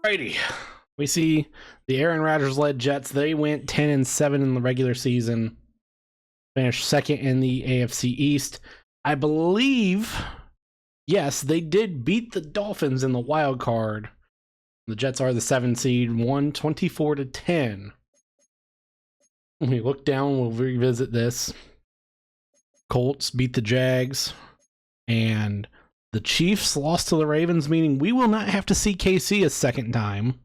Alrighty. We see the Aaron Rodgers-led Jets. They went 10-7 in the regular season. Finished second in the AFC East. I believe, yes, they did beat the Dolphins in the wild card. The Jets are the 7 seed, won 24-10. When we look down, we'll revisit this. Colts beat the Jags, and the Chiefs lost to the Ravens, meaning we will not have to see KC a second time.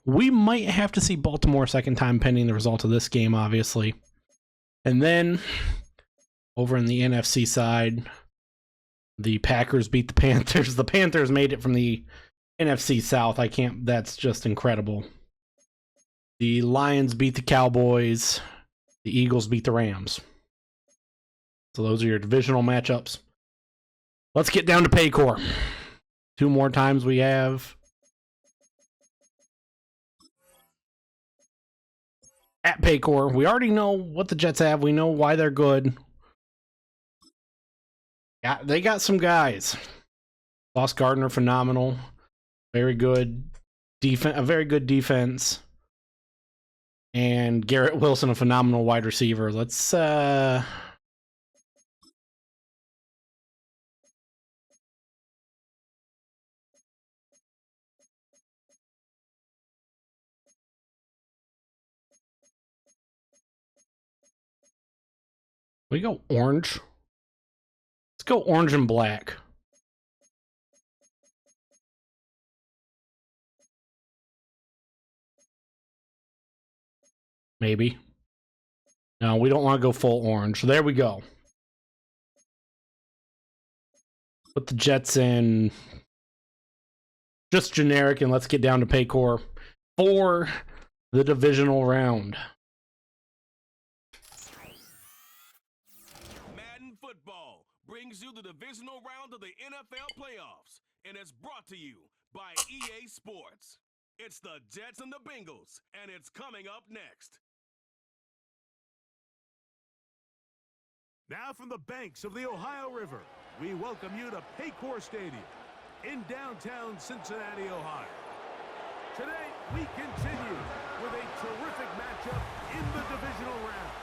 We might have to see Baltimore a second time pending the result of this game, obviously. And then, over in the NFC side, the Packers beat the Panthers. The Panthers made it from the NFC South. That's just incredible. The Lions beat the Cowboys. The Eagles beat the Rams. So those are your divisional matchups. Let's get down to Paycor. 2 more times we have. At Paycor, we already know what the Jets have. We know why they're good. Yeah, they got some guys. Sauce Gardner, phenomenal. Very good defense. A very good defense. And Garrett Wilson, a phenomenal wide receiver. Let's we go orange. Let's go orange and black. Maybe. No, we don't want to go full orange. So there we go. Put the Jets in just generic, and let's get down to Paycor for the divisional round. Madden football brings you the divisional round of the NFL playoffs, and it's brought to you by EA Sports. It's the Jets and the Bengals, and it's coming up next. Now from the banks of the Ohio River, we welcome you to Paycor Stadium in downtown Cincinnati, Ohio. Today, we continue with a terrific matchup in the divisional round.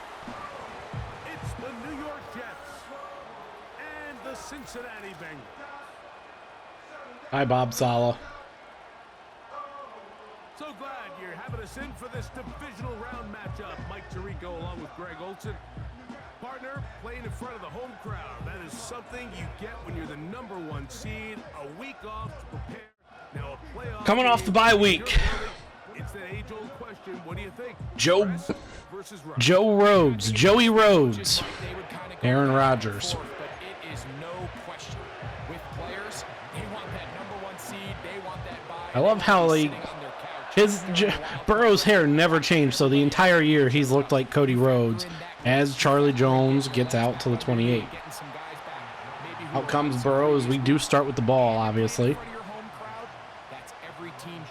It's the New York Jets and the Cincinnati Bengals. Hi, Bob Sala. So glad you're having us in for this divisional round matchup. Mike Tirico along with Greg Olson. Partner, playing in front of the home crowd. That is something you get when you're the #1 seed. A week off to prepare. Now a playoff Coming off the bye week. It's that age-old question. What do you think? Joe Rhodes. Joey Rhodes. Aaron Rodgers. But it is no question. With players, they want that #1 seed. They want that bye. I love how Burrow's hair never changed, so the entire year he's looked like Cody Rhodes as Charlie Jones gets out to the 28. Out comes Burrow as we do start with the ball, obviously.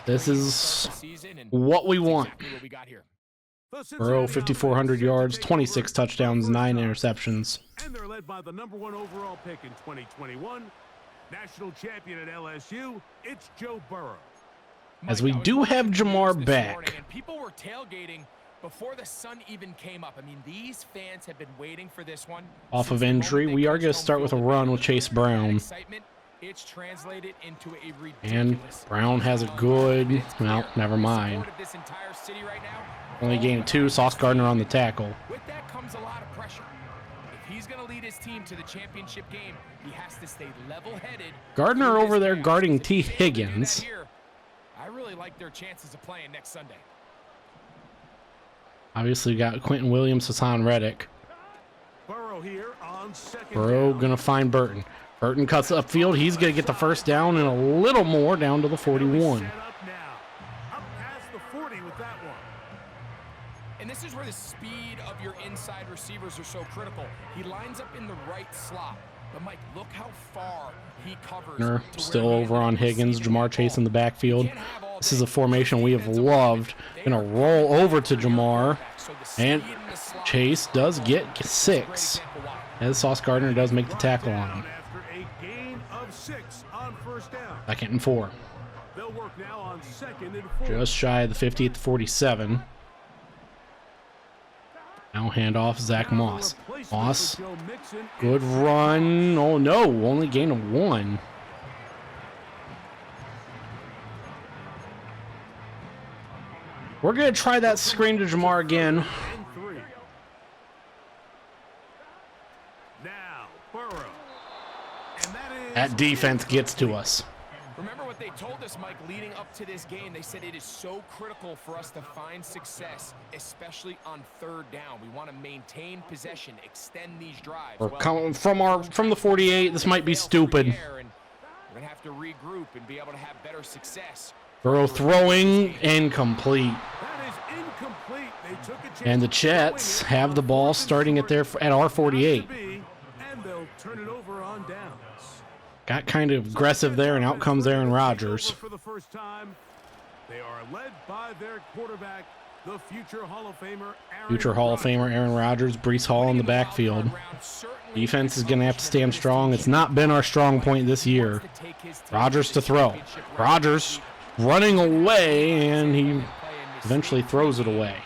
This is what we want. Burrow, 5,400 yards, 26 touchdowns, 9 interceptions. And they're led by the #1 overall pick in 2021, national champion at LSU. It's Joe Burrow. As we do have Jamar back. People were tailgating before the sun even came up. I mean, these fans have been waiting for this one. Off of injury, we are going to start with a run with Chase Brown. It's translated into a And Brown has a good, well, never mind. Only gained 2, Sauce Gardner on the tackle. With that comes a lot of pressure. If he's going to lead his team to the championship game, he has to stay level-headed. Gardner over there guarding T. Higgins. I really like their chances of playing next Sunday. Obviously, we got Quentin Williams, Hassan Reddick. Burrow going to find Burton. Burton cuts upfield. He's going to get the first down and a little more down to the 41. And this is where the speed of your inside receivers are so critical. He lines up in the right slot. But, Mike, look how far he covers. Still over on Higgins. Jamar Chase in the backfield. This is a formation we have loved. Going to roll over to Jamar. And Chase does get 6. As Sauce Gardner does make the tackle on him. 2nd and 4. They'll work now on 2nd and 4. Just shy of the 50 at the 47. Now handoff Zach Moss. Moss, good run. Oh no, only gain of 1. We're going to try that screen to Jamar again. Now, Burrow. And That defense gets to us. Remember what they told us, Mike, leading up to this game. They said it is so critical for us to find success, especially on 3rd down. We want to maintain possession, extend these drives. We're coming from the 48. This might be stupid. We're going to have to regroup and be able to have better success. Burrow throwing, incomplete. that is incomplete. They took a chance And the to throw Jets it. have the ball starting at our 48. And they'll turn it over on downs. Got kind of aggressive there, and out comes Aaron Rodgers. For the first time, they are led by their quarterback, the future Hall of Famer Aaron Rodgers, Breece Hall in the backfield. Defense is going to have to stand strong. It's not been our strong point this year. Rodgers to throw. Rodgers running away, and he eventually throws it away.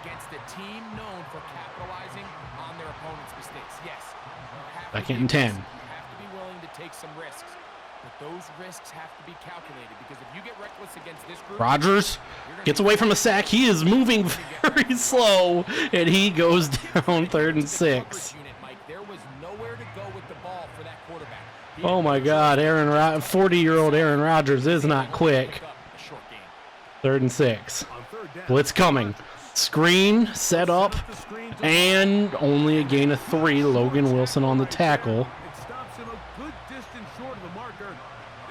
Against a team known for capitalizing on their opponent's mistakes. Yes. 2nd and 10. You have to be willing to take some risks, but those risks have to be calculated because if you get reckless against this group, Rodgers gets away from a sack. He is moving very slow, and he goes down 3rd and 6. There was nowhere to go with the ball for that quarterback. Oh my God, 40-year-old Aaron Rodgers is not quick. 3rd and 6. Blitz coming. Screen set up, and only a gain of 3. Logan Wilson on the tackle. It stops him a good distance short of the marker.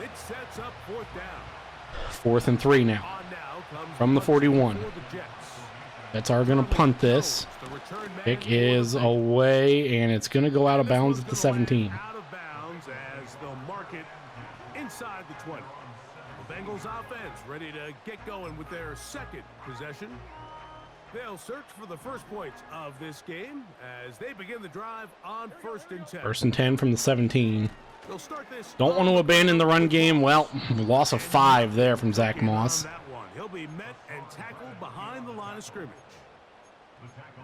It sets up 4th down. 4th and 3 now. On now comes From the 41. for the Jets. Jets are going to punt this. The return man Kick is away, and it's going to go out of bounds at the 17. Out of bounds as they'll mark it inside the 20. The Bengals offense ready to get going with their 2nd possession. They'll search for the first points of this game as they begin the drive on 1st and 10. 1st and 10 from the 17. They'll start this. Don't want to abandon the run game. Well, loss of 5 there from Zach Moss. On that one. He'll be met and tackled behind the line of scrimmage.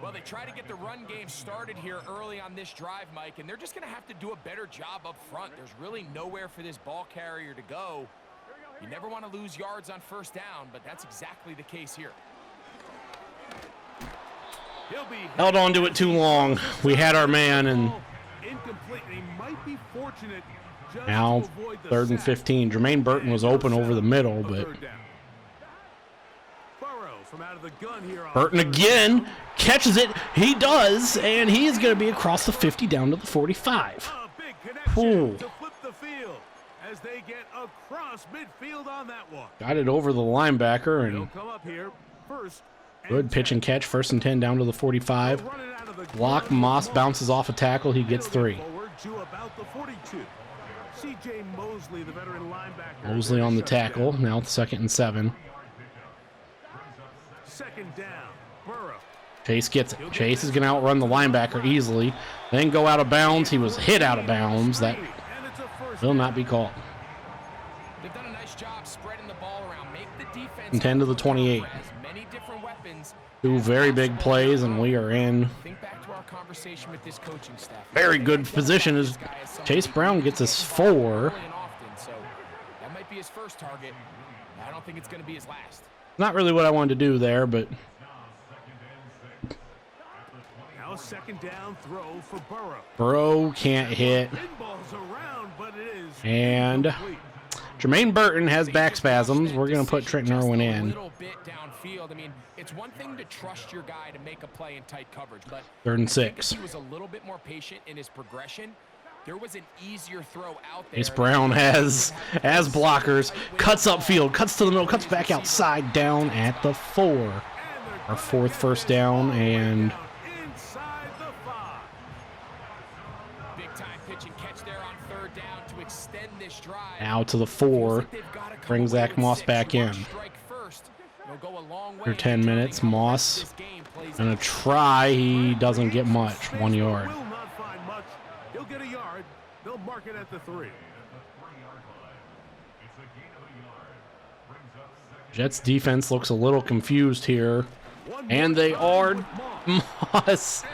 Well, they try to get the run game started here early on this drive, Mike, and they're just going to have to do a better job up front. There's really nowhere for this ball carrier to go. You never want to lose yards on 1st down, but that's exactly the case here. Held on to it too long. We had our man, and Incomplete. He might be fortunate just now to avoid the 3rd and sack. 15. Jermaine Burton was open over the middle, but Burrow from out of the gun here on Burton 3rd again down. catches it. He does, and he is going to be across the 50 down to the 45. A big connection Ooh. to flip the field as they get across midfield on that one. Got it over the linebacker, They'll and come up here first. good pitch and catch. 1st and 10 down to the 45. Block. Moss bounces off a tackle. He gets 3. Forward to about the 42. C.J. Mosley, the veteran linebacker. Mosley on the Shuts down. tackle. Now 2nd and 7. 2nd down. Burrow. Chase gets it. Chase is going to outrun the linebacker easily. Then go out of bounds. He was hit out of bounds. That And it's a first will not be called. They've done a nice job spreading the ball around. Make the defense And 10 to the 28. as many different weapons. 2 very big plays, and we are in Think back to our conversation with this coaching staff. very good position as Chase Brown gets us 4. Early and often, so that might be his first target. I don't think it's going to be his last. Not really what I wanted to do there, but Now 2nd down throw for Burrow. Burrow can't hit. Pinballs around, but it is And incomplete. Jermaine Burton has back spasms. We're going to put Trenton Irwin Just a in. little bit downfield. I mean, it's one thing to trust your guy to make a play in tight coverage, but 3rd and I think if 6. he was a little bit more patient in his progression, there was an easier throw out there. Chase Brown has blockers. Cuts upfield. Cuts to the middle. Cuts back outside. Down at the 4. Our 4th first down, and Inside the 5. Big time pitch and catch there on 3rd down to extend this drive. now to the 4. Bring Zach Moss back in. For 10 minutes, Moss gonna try. He doesn't get much. 1 yard. Will not find much. He'll get a yard. They'll mark it at the 3. Jets defense looks a little confused here. And they are. Moss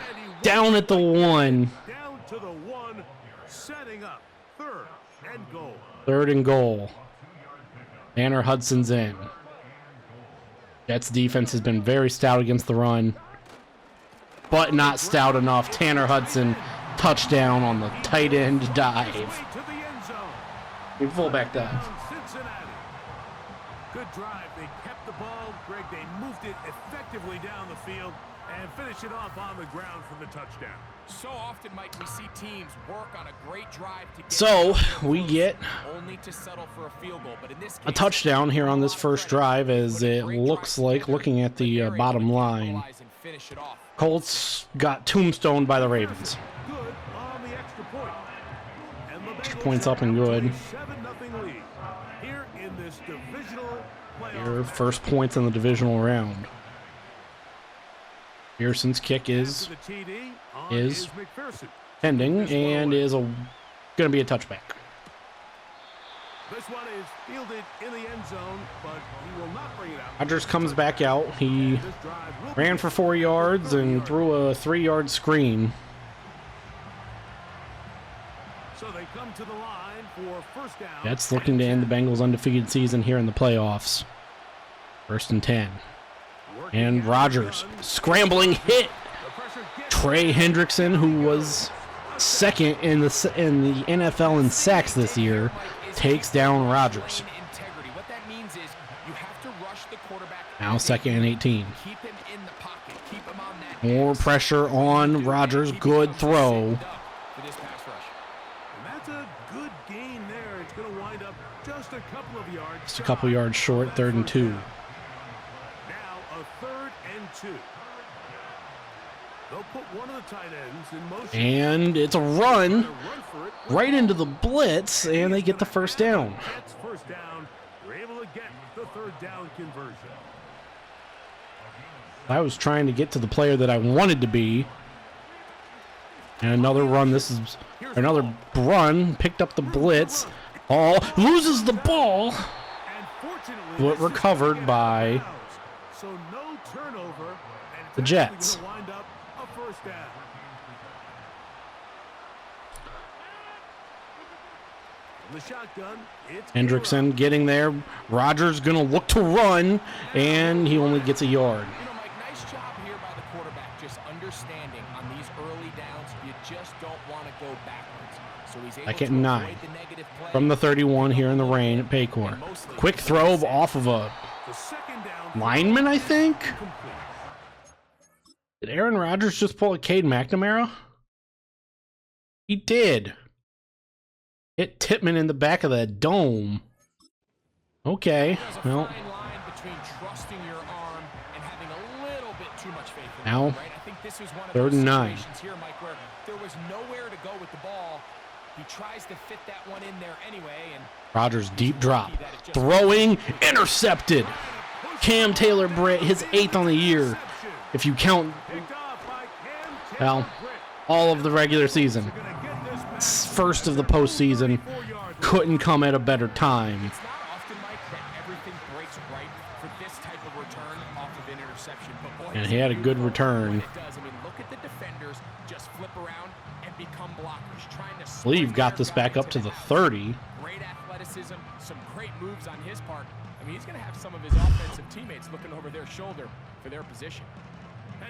down at the 1. Down to the 1, setting up 3rd and goal. 3rd and goal. Tanner Hudson's in. Jets defense has been very stout against the run, but not stout enough. Tanner Hudson, touchdown on the tight end dive. To the end zone. Fullback dive. Cincinnati. Good drive. They kept the ball. Greg, they moved it effectively down the field and finished it off on the ground for the touchdown. So often, Mike, we see teams work on a great drive to get So we get only to settle for a field goal, but in this case, a touchdown here on this first drive, as it looks like, looking at the bottom line, Colts got tombstoned by the Ravens. Good on the extra point. And the Extra Bengals points up and have good. a 7-0 lead here in this divisional playoff. Here, first points in the divisional round. Pearson's kick is After the TD on is McPherson. pending and is going to be a touchback. This one is fielded in the end zone, but he will not bring it out. Rodgers comes back out. He This drive will ran for 4 yards and threw a 3-yard screen. So they come to the line for first down. That's looking to end the Bengals' undefeated season here in the playoffs. 1st and 10. Working And out Rodgers, the gun. scrambling hit. The pressure gets Trey Hendrickson, who was second in the NFL in sacks this year, takes down Rodgers. Integrity. What that means is you have to rush the quarterback. Now 2nd and 18. Keep him in the pocket. Keep him on that. More pressure on Rodgers. Good throw. For this pass rush. And that's a good gain there. It's going to wind up just a couple of yards. Just a couple yards short, 3rd and 2. Now a 3rd and 2. They'll put one of the tight ends in motion. And it's a run They'll run for it. right into the blitz, and they get the first down. Jets first down. They're able to get the 3rd down conversion. I was trying to get to the player that I wanted to be. And another run. This is another run. Picked up the blitz. Loses the ball. And fortunately, But this is recovered gonna get by out of bounds. So no turnover. And it's the actually Jets. gonna wind up a first down. From the shotgun, it's Hendrickson getting there. Rodgers going to look to run, and he only gets a yard. You know, Mike, nice job here by the quarterback, just understanding on these early downs, you just don't want to go backwards. So he's able Second to and avoid 9. the negative play. From the 31 here in the rain at Paycor. Quick throw off of a the second down. lineman, I think. Complete. Did Aaron Rodgers just pull a Cade McNamara? He did. Hit Tippmann in the back of the dome. Okay, There's a well, fine line between trusting your arm and having a little bit too much faith in Now, it, right? I think this was one of 3rd those and 9. situations here, Mike, where there was nowhere to go with the ball. He tries to fit that one in there anyway, and Rodgers deep drop. Throwing, intercepted. Cam Taylor-Britt, his 8th on the year. If you count, Picked off by Cam well, Taylor-Britt. all of the regular season. Gonna get this back. First of the postseason. 4 yards. Couldn't come at a better time. it's not often, Mike, that everything breaks right for this type of return off of an interception. But boy, And he had a good return. it does. I mean, look at the defenders just flip around and become blockers, trying to Leave got this back up to the 30. Great athleticism, some great moves on his part. I mean, he's going to have some of his offensive teammates looking over their shoulder for their position.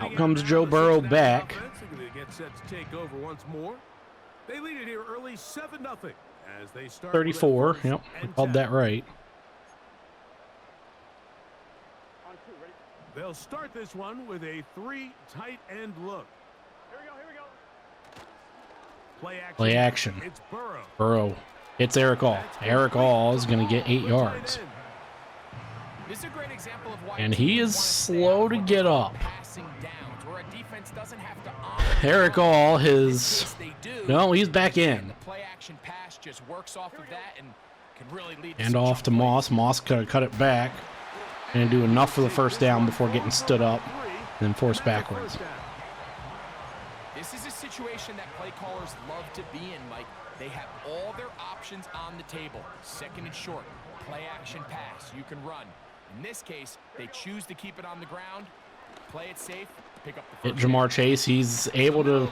Out comes Joe Burrow back. They're gonna get set to take over once more. They lead it here early 7-0 as they start. 34. with a Yep, first we and called 10. that right. They'll start this one with a 3 tight end look. Here we go. Play action. It's Burrow. Burrow hits Eric All. Eric All is going to get 8 yards. This is a great example of why And he teams is wanna stay slow on to what get they call up. passing downs, where a defense doesn't have to honor Eric the run. All, In his... this case, they do. No, he's back And in. the play action pass just works off of that and can really lead to And some off to jump plays. Moss. Moss could have cut it back and do enough for the first down before getting stood up and then forced backwards. This is a situation that play callers love to be in, Mike. They have all their options on the table. 2nd and short. play action pass. You can run. In this case, they choose to keep it on the ground, play it safe, pick up the Hit first Jamar down. Chase. He's able to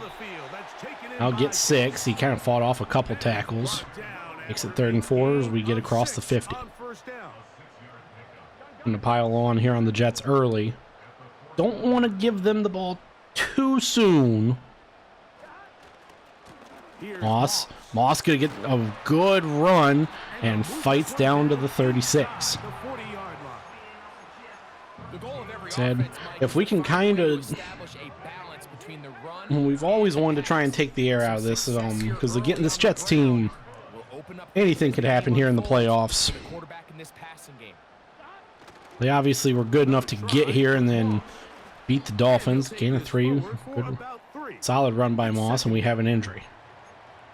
now get 6. He kind of fought off a couple tackles. Makes it 3rd and 4 as we get across the 50. Going to pile on here on the Jets early. Don't want to give them the ball too soon. Moss gonna get a good run and fights down to the 36. Said if we can kind of, we've always wanted to try and take the air out of this because again, this Jets team, anything could happen here in the playoffs. They obviously were good enough to get here and then beat the Dolphins. Gain of 3. Good, solid run by Moss, and we have an injury.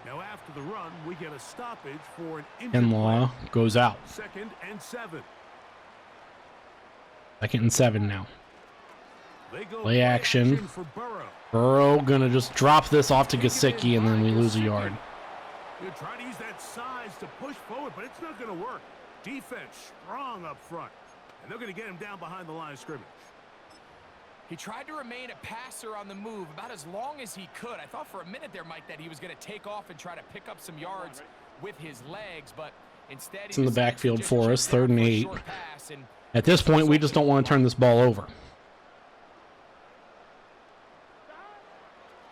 Now after the run, we get a stoppage for an injured Kinlaw goes out. 2nd and 7. 2nd and 7 now. They go Play action. for Burrow. Burrow gonna just drop this off to Gesicki, and then we lose a yard. You're trying to use that size to push forward, but it's not going to work. Defense strong up front, and they're going to get him down behind the line of scrimmage. He tried to remain a passer on the move about as long as he could. I thought for a minute there, Mike, that he was going to take off and try to pick up some yards with his legs, but instead It's in the backfield for us, 3rd and 8. And At this point, we just don't want to turn this ball over.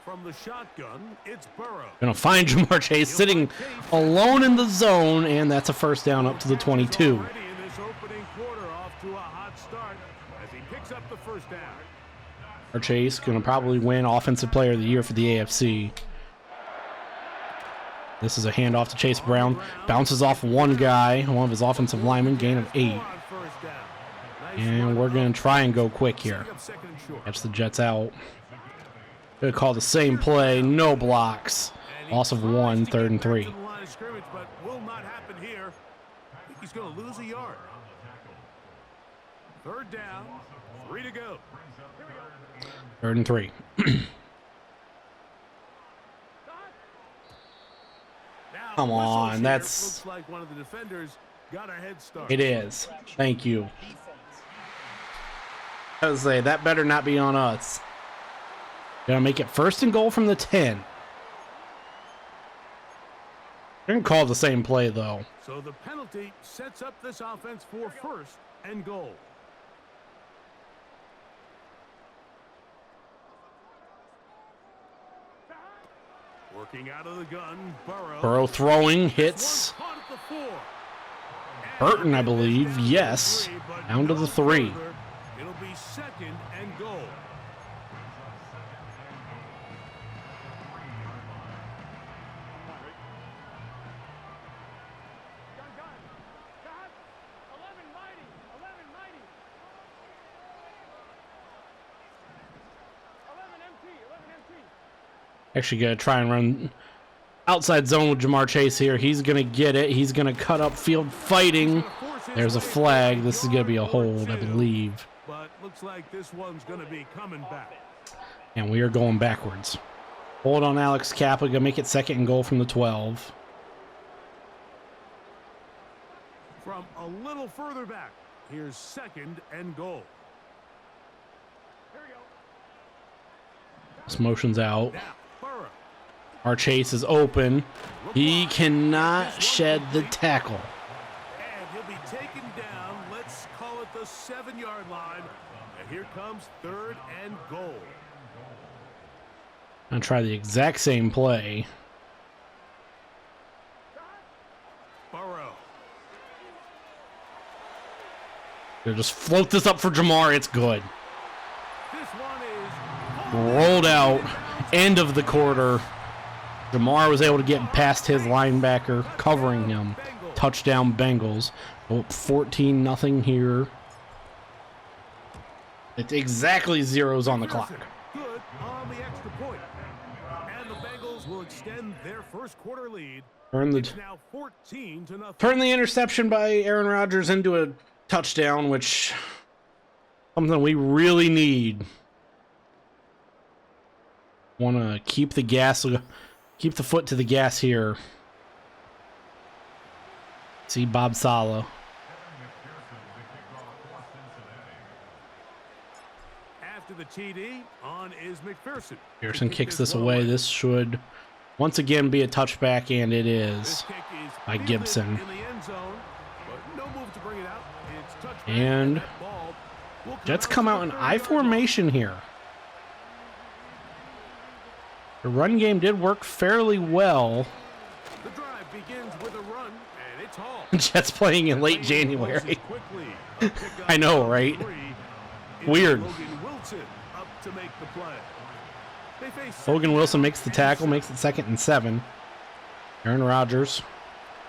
From the shotgun, it's Burrow. Gonna find Jamar Chase sitting alone in the zone, and that's a 1st down up to the 22. Already in this opening quarter, off to a hot start as he picks up the 1st down. Jamar Chase gonna probably win Offensive Player of the Year for the AFC. This is a handoff to Chase Brown. Bounces off one guy, one of his offensive linemen, gain of 8. And we're gonna try and go quick here. Catch the Jets out. Gonna call the same play, no blocks. Loss of 1, 3rd and 3. But will not happen here. I think he's going to lose a yard. 3rd down, 3 to go. 3rd and 3. Come on, that's... Looks like one of the defenders got a head start. It is. Thank you. I was say that better not be on us. Gonna make it 1st and goal from the 10. They're gonna call the same play though. So the penalty sets up this offense for 1st and goal. Working out of the gun, Burrow throwing, hits Burton, I believe. Yes. Down to the 3. It'll be 2nd and goal. Actually gonna try and run outside zone with Jamar Chase here. He's gonna get it. He's gonna cut up field fighting. There's a flag. This is gonna be a hold, I believe. But looks like this one's gonna be coming back. And we are going backwards. Hold on Alex Kappa, gonna make it 2nd and goal from the 12. From a little further back, here's 2nd and goal. This motion's out. Now, Burrow. Our Chase is open. He cannot shed the tackle. And he'll be taken down. Let's call it the 7-yard line. And here comes 3rd and goal. I'm gonna try the exact same play. Burrow. They'll just float this up for Jamar. It's good. This one is Rolled out. End of the quarter. Jamar was able to get past his linebacker, covering him. Touchdown Bengals. Oh, 14-0 here. It's exactly zeros on the clock. good on the extra point. And the Bengals will extend their 1st quarter lead. It's now 14-0. Turn the interception by Aaron Rodgers into a touchdown, which something we really need. Want to keep the foot to the gas here. See Bob Saleh. TD on is McPherson. Pearson kicks this away. This should once again be a touchback, and it This is kick is by fielded Gibson. in the end zone, but no move to bring it out. It's touchback, And that ball will Jets come out in to the I 30-yard formation here. The run game did work fairly well. line. The drive begins with a run, and it's Hall. Jets playing in late January. Quickly, a pickup I know, of right? 3. It's Weird. Logan Wilson up to make the play. They face Logan Wilson makes the tackle, makes it 2nd and 7. Aaron Rodgers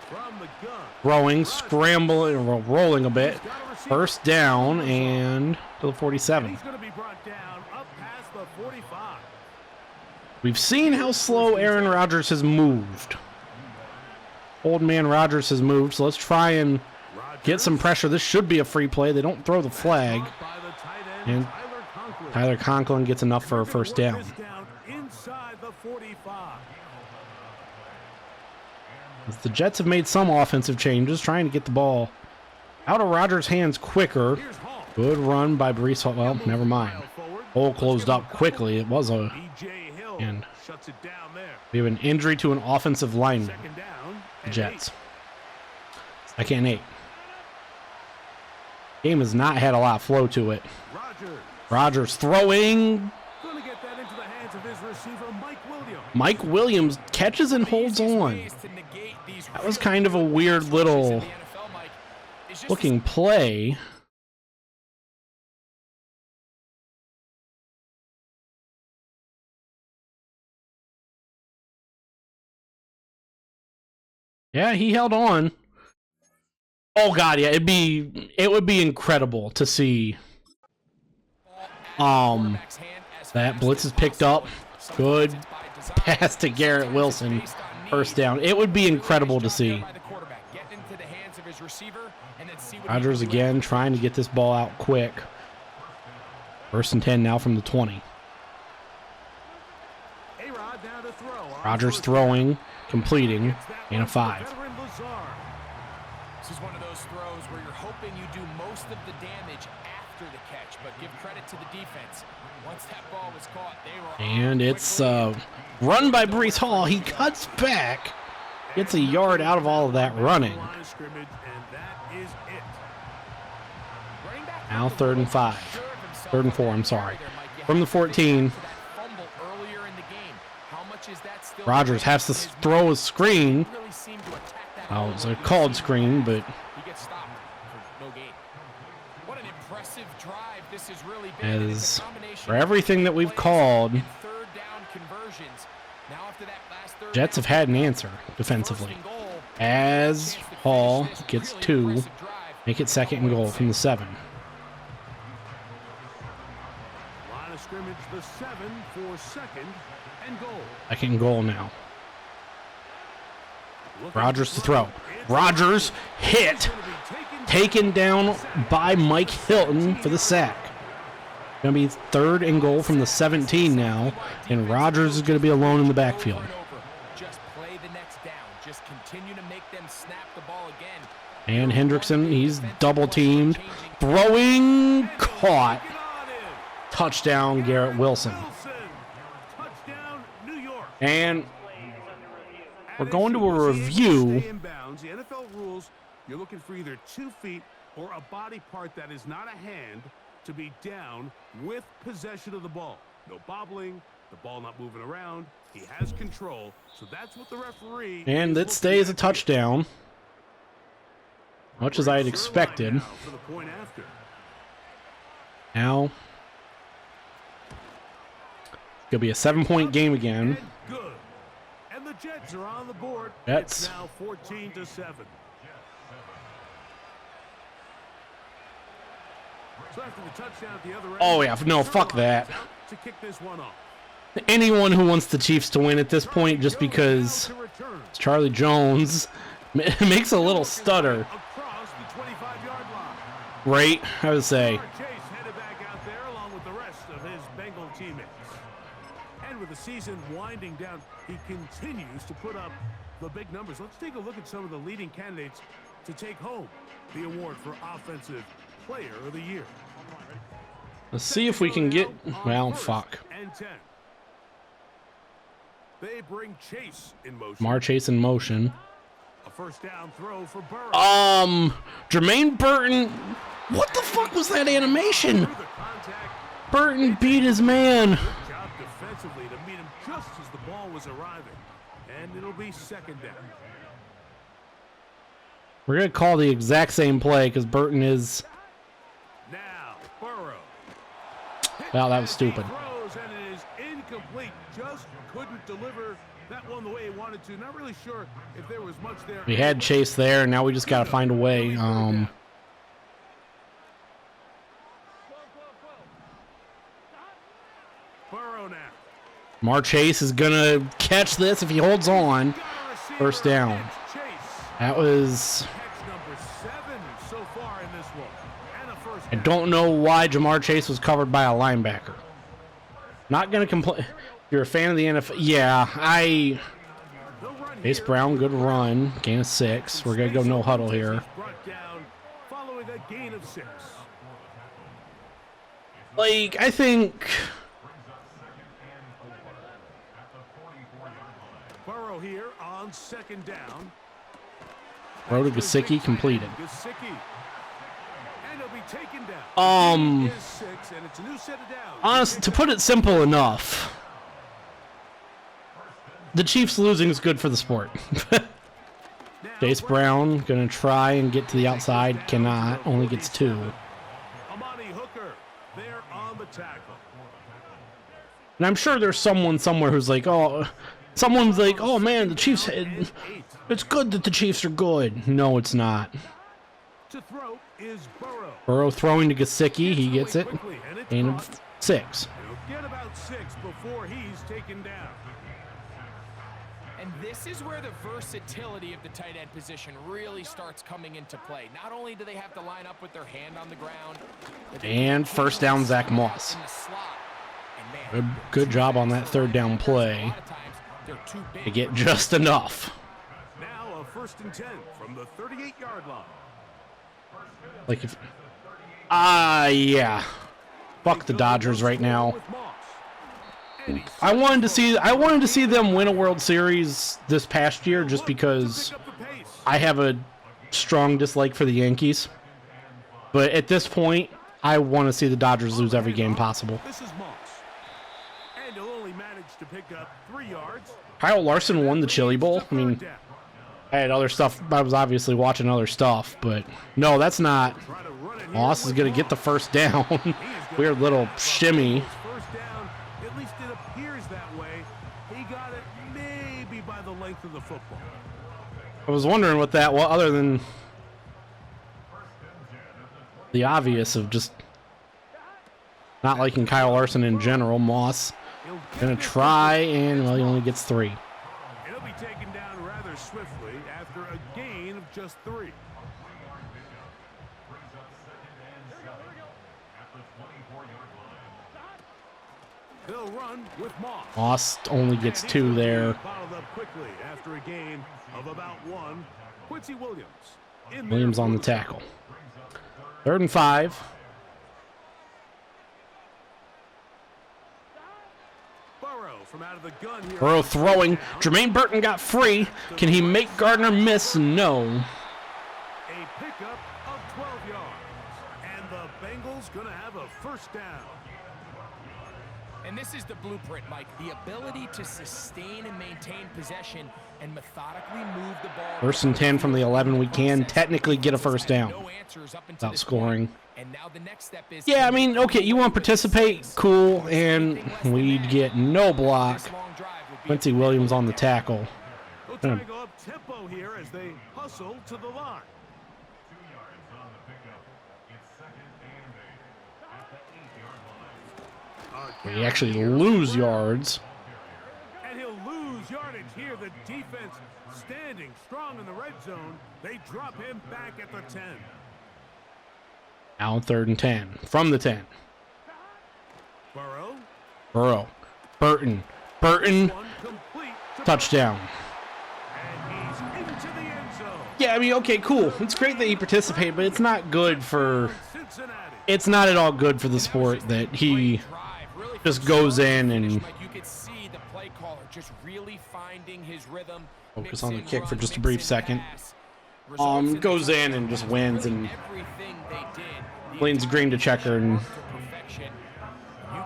from the gun. throwing, scrambling, rolling a bit. First down and to the 47. He's going to be brought down up past the 45. We've seen how slow Aaron Rodgers has moved. Old man Rodgers has moved, so let's try and get some pressure. This should be a free play. They don't throw the flag. By the tight end, And Tyler Conklin. Tyler Conklin gets enough for a first down. Work this down inside the 45. As the Jets have made some offensive changes, trying to get the ball out of Rodgers' hands quicker. Here's Hall. Good run by Brees Hall. Well, never mind. Hole closed up quickly. It was a... E.J. Hill And shuts it down there. we have an injury to an offensive lineman. Second down. The and Jets. 8. 2nd and 8. Game has not had a lot of flow to it. Rodgers Rodgers throwing. going to get that into the hands of his receiver, Mike Williams. Mike Williams catches and holds on. That was kind of a weird little looking play. Yeah, he held on. Oh god, yeah, it would be incredible to see that blitz is picked up. Good pass to Garrett Wilson. First down. It would be incredible to see. Rodgers again trying to get this ball out quick. 1st and 10 now from the 20. A-Rod down to throw. Rodgers throwing, completing, and a 5. Veteran Lazard. This is one of those throws where you're hoping you do most of the damage after the catch, but give credit to the defense. Once that ball was caught, they were And it's run by Brees Hall. He cuts back, gets a yard out of all of that running. Line of scrimmage, and that is it. Now 3rd and 5. 3rd and 4, I'm sorry. From the 14, Rodgers has to throw a screen. Oh, it was a called screen, but he gets stopped for no gain. What an impressive drive this has really been. as for everything that we've called, Third down conversions. Now after that last third Jets have had an answer defensively. As Hall gets 2, make it 2nd and goal from the 7. Line of scrimmage, the 7 for 2nd and goal. 2nd and goal now. Rodgers to throw. Rodgers hit. Taken down by Mike Hilton for the sack. Going to be 3rd and goal from the 17 now, and Rodgers is going to be alone in the backfield. Just play the next down. Just continue to make them snap the ball again. And Hendrickson, he's double teamed. Throwing, caught. Touchdown, Garrett Wilson. Touchdown, New York. And we're going to a review. Stay in bounds. The NFL rules, you're looking for either 2 feet or a body part that is not a hand to be down with possession of the ball. No bobbling, the ball not moving around. He has control, so that's what the referee. And it stays a touchdown, much as I had expected. For the point after. Now, it's going to be a 7-point game again. And good. And the Jets are on the board. Jets. It's now 14-7. So after the touchdown at the other end, Oh, yeah, no, fuck that. to kick this one off. Anyone who wants the Chiefs to win at this point just because To return. Charlie Jones makes a little stutter, Across the 25-yard line. right? I would say. Chase headed back out there along with the rest of his Bengal teammates. And with the season winding down, he continues to put up the big numbers. Let's take a look at some of the leading candidates to take home the award for Offensive Player of the Year. Let's see if we can get, well, fuck. And 10. They bring Chase in motion. Jamar Chase in motion. A first down throw for Burrow. Jermaine Burton. What the fuck was that animation? Burton beat his man. Good job defensively to meet him just as the ball was arriving. And it'll be second down. We're going to call the exact same play because Burton is... Now, Burrow. Wow, that was stupid. Throws and it is incomplete. Just couldn't deliver that one the way he wanted to. Not really sure if there was much there. We had Chase there, and now we just got to find a way. Burrow now. Jamar Chase is going to catch this if he holds on. First down. That was... Catch number 7 so far in this one. And a first I down. don't know why Jamar Chase was covered by a linebacker. Not going to complain. You're a fan of the NFL. Yeah, They'll run Chase here. Brown, good run. Gain of 6. We're going to go no huddle here. Brought down following a gain of 6. Like, I think... Burrow here on second down. Throw to Gesicki, completed. Gesicki. And he'll be taken down. Is 6, and it's a new set of downs. Honest, to put it simple enough, the Chiefs losing is good for the sport. Chase Brown gonna try and get to the outside, cannot, only gets 2. Amani Hooker there on the tackle. And I'm sure there's someone somewhere who's like, oh, someone's like, oh man, the Chiefs, it's good that the Chiefs are good. No, it's not. To throw is Burrow. Burrow throwing to Gesicki, he gets it. Quickly, and it's Gain caught. of 6. He'll get about 6 before he's taken down. And this is where the versatility of the tight end position really starts coming into play. Not only do they have to line up with their hand on the ground, but they And can first down, Zach Moss. in the slot. And man, Good job on that third down a play lot of times they're too big to get just enough. Now a first and 10 from the 38-yard line. Like if, yeah. Fuck the Dodgers right now. With Moss. And he's I wanted to see them win a World Series this past year just because pick up the pace. I have a strong dislike for the Yankees. But at this point, I want to see the Dodgers lose every game possible. This is Moss. And he'll only manage to pick up 3 yards. Kyle Larson won the Chili Bowl. I mean, I had other stuff. I was obviously watching other stuff, but no, that's not. Try to run it here Moss is with going to get the Moss. first down. He is gonna Weird little pick up shimmy. his first down. At least it appears that way. He got it maybe by the length of the football. I was wondering what that was, other than the obvious of just not liking Kyle Larson in general. Moss He'll get going to this try, one. and well, he only gets 3. And he'll be taken down rather swiftly after a gain of just 3. They'll run with Moss. Moss only gets And 2 he's there. bottled up quickly after a gain of about 1. Quincy Williams. In there Williams on the for tackle. 3rd and 5. Burrow from out of the gun here. Burrow throwing. Jermaine Burton got free. Can he make Gardner miss? No. A pickup of 12 yards. And the Bengals going to have a first down. And this is the blueprint, Mike. The ability to sustain and maintain possession and methodically move the ball. 1st and 10 from the 11. We can technically get a first down No answers up until without this scoring. point. And now the next step is Yeah, I mean, okay, you want to participate? Cool. And we'd get no block. This long drive would be Quincy Williams on the tackle. They'll try to go up tempo here as they hustle to the line. We actually lose yards. And he'll lose yardage here. The defense standing strong in the red zone. They drop him back at the 10. Now 3rd and 10. From the 10. Burrow. Burrow. Burton. Burton. One complete to Touchdown. And he's into the end zone. Yeah, I mean, okay, cool. It's great that he participated, but it's not good for Cincinnati. it's not at all good for the sport that he just goes in and you could see the play caller just really finding his rhythm. focus on the kick for just a brief second. Goes in and just wins and leans green to checker, and you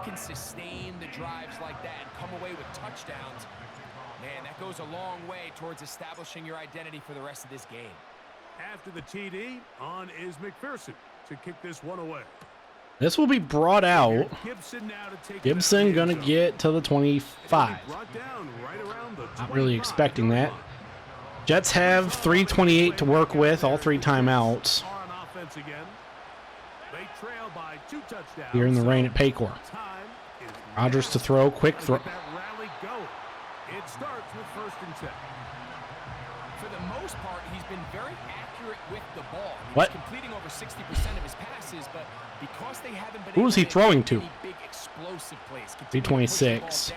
can sustain the drives like that and come away with touchdowns. Man, that goes a long way towards establishing your identity for the rest of this game. After the TD, on is McPherson to kick this one away. this will be brought out. Gibson gonna get to the 25. Not really expecting that. Jets have 3:28 to work with, all 3 timeouts. Here in the rain at Paycor. Rodgers to throw, quick throw. It starts with 1st and 10. For the most part, he's been very accurate with the ball. What? He's completing over 60% of his passes, but because they haven't been Who is he throwing to? big explosive plays, 326.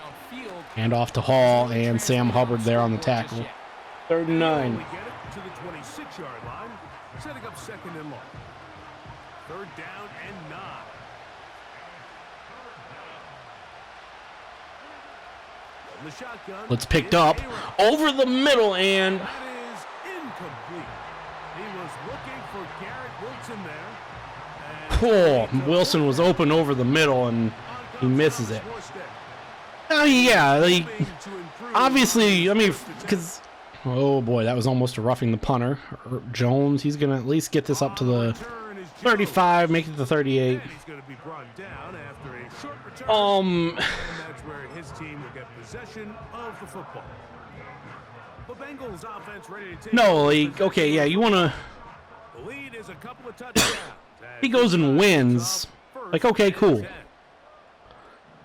And off to Hall and Sam Hubbard there on the tackle. 3rd and 9. We get it to the 26-yard line, setting up 2nd and long. 3rd down and 9. The shotgun. It's picked up over the middle, and That is incomplete. He was looking for Garrett Wilson there. oh, Wilson was open over the middle and he misses it. Oh yeah, like, obviously, I mean, because oh boy, that was almost a roughing the punter. Jones, he's gonna at least get this up to the 35, make it the 38. He's going to be brought down after a short return. And that's where his team will get possession of the football. The Bengals offense ready to take No, like, okay, yeah, you wanna. the lead is a couple of touchdowns. He goes and wins. Like, okay, cool.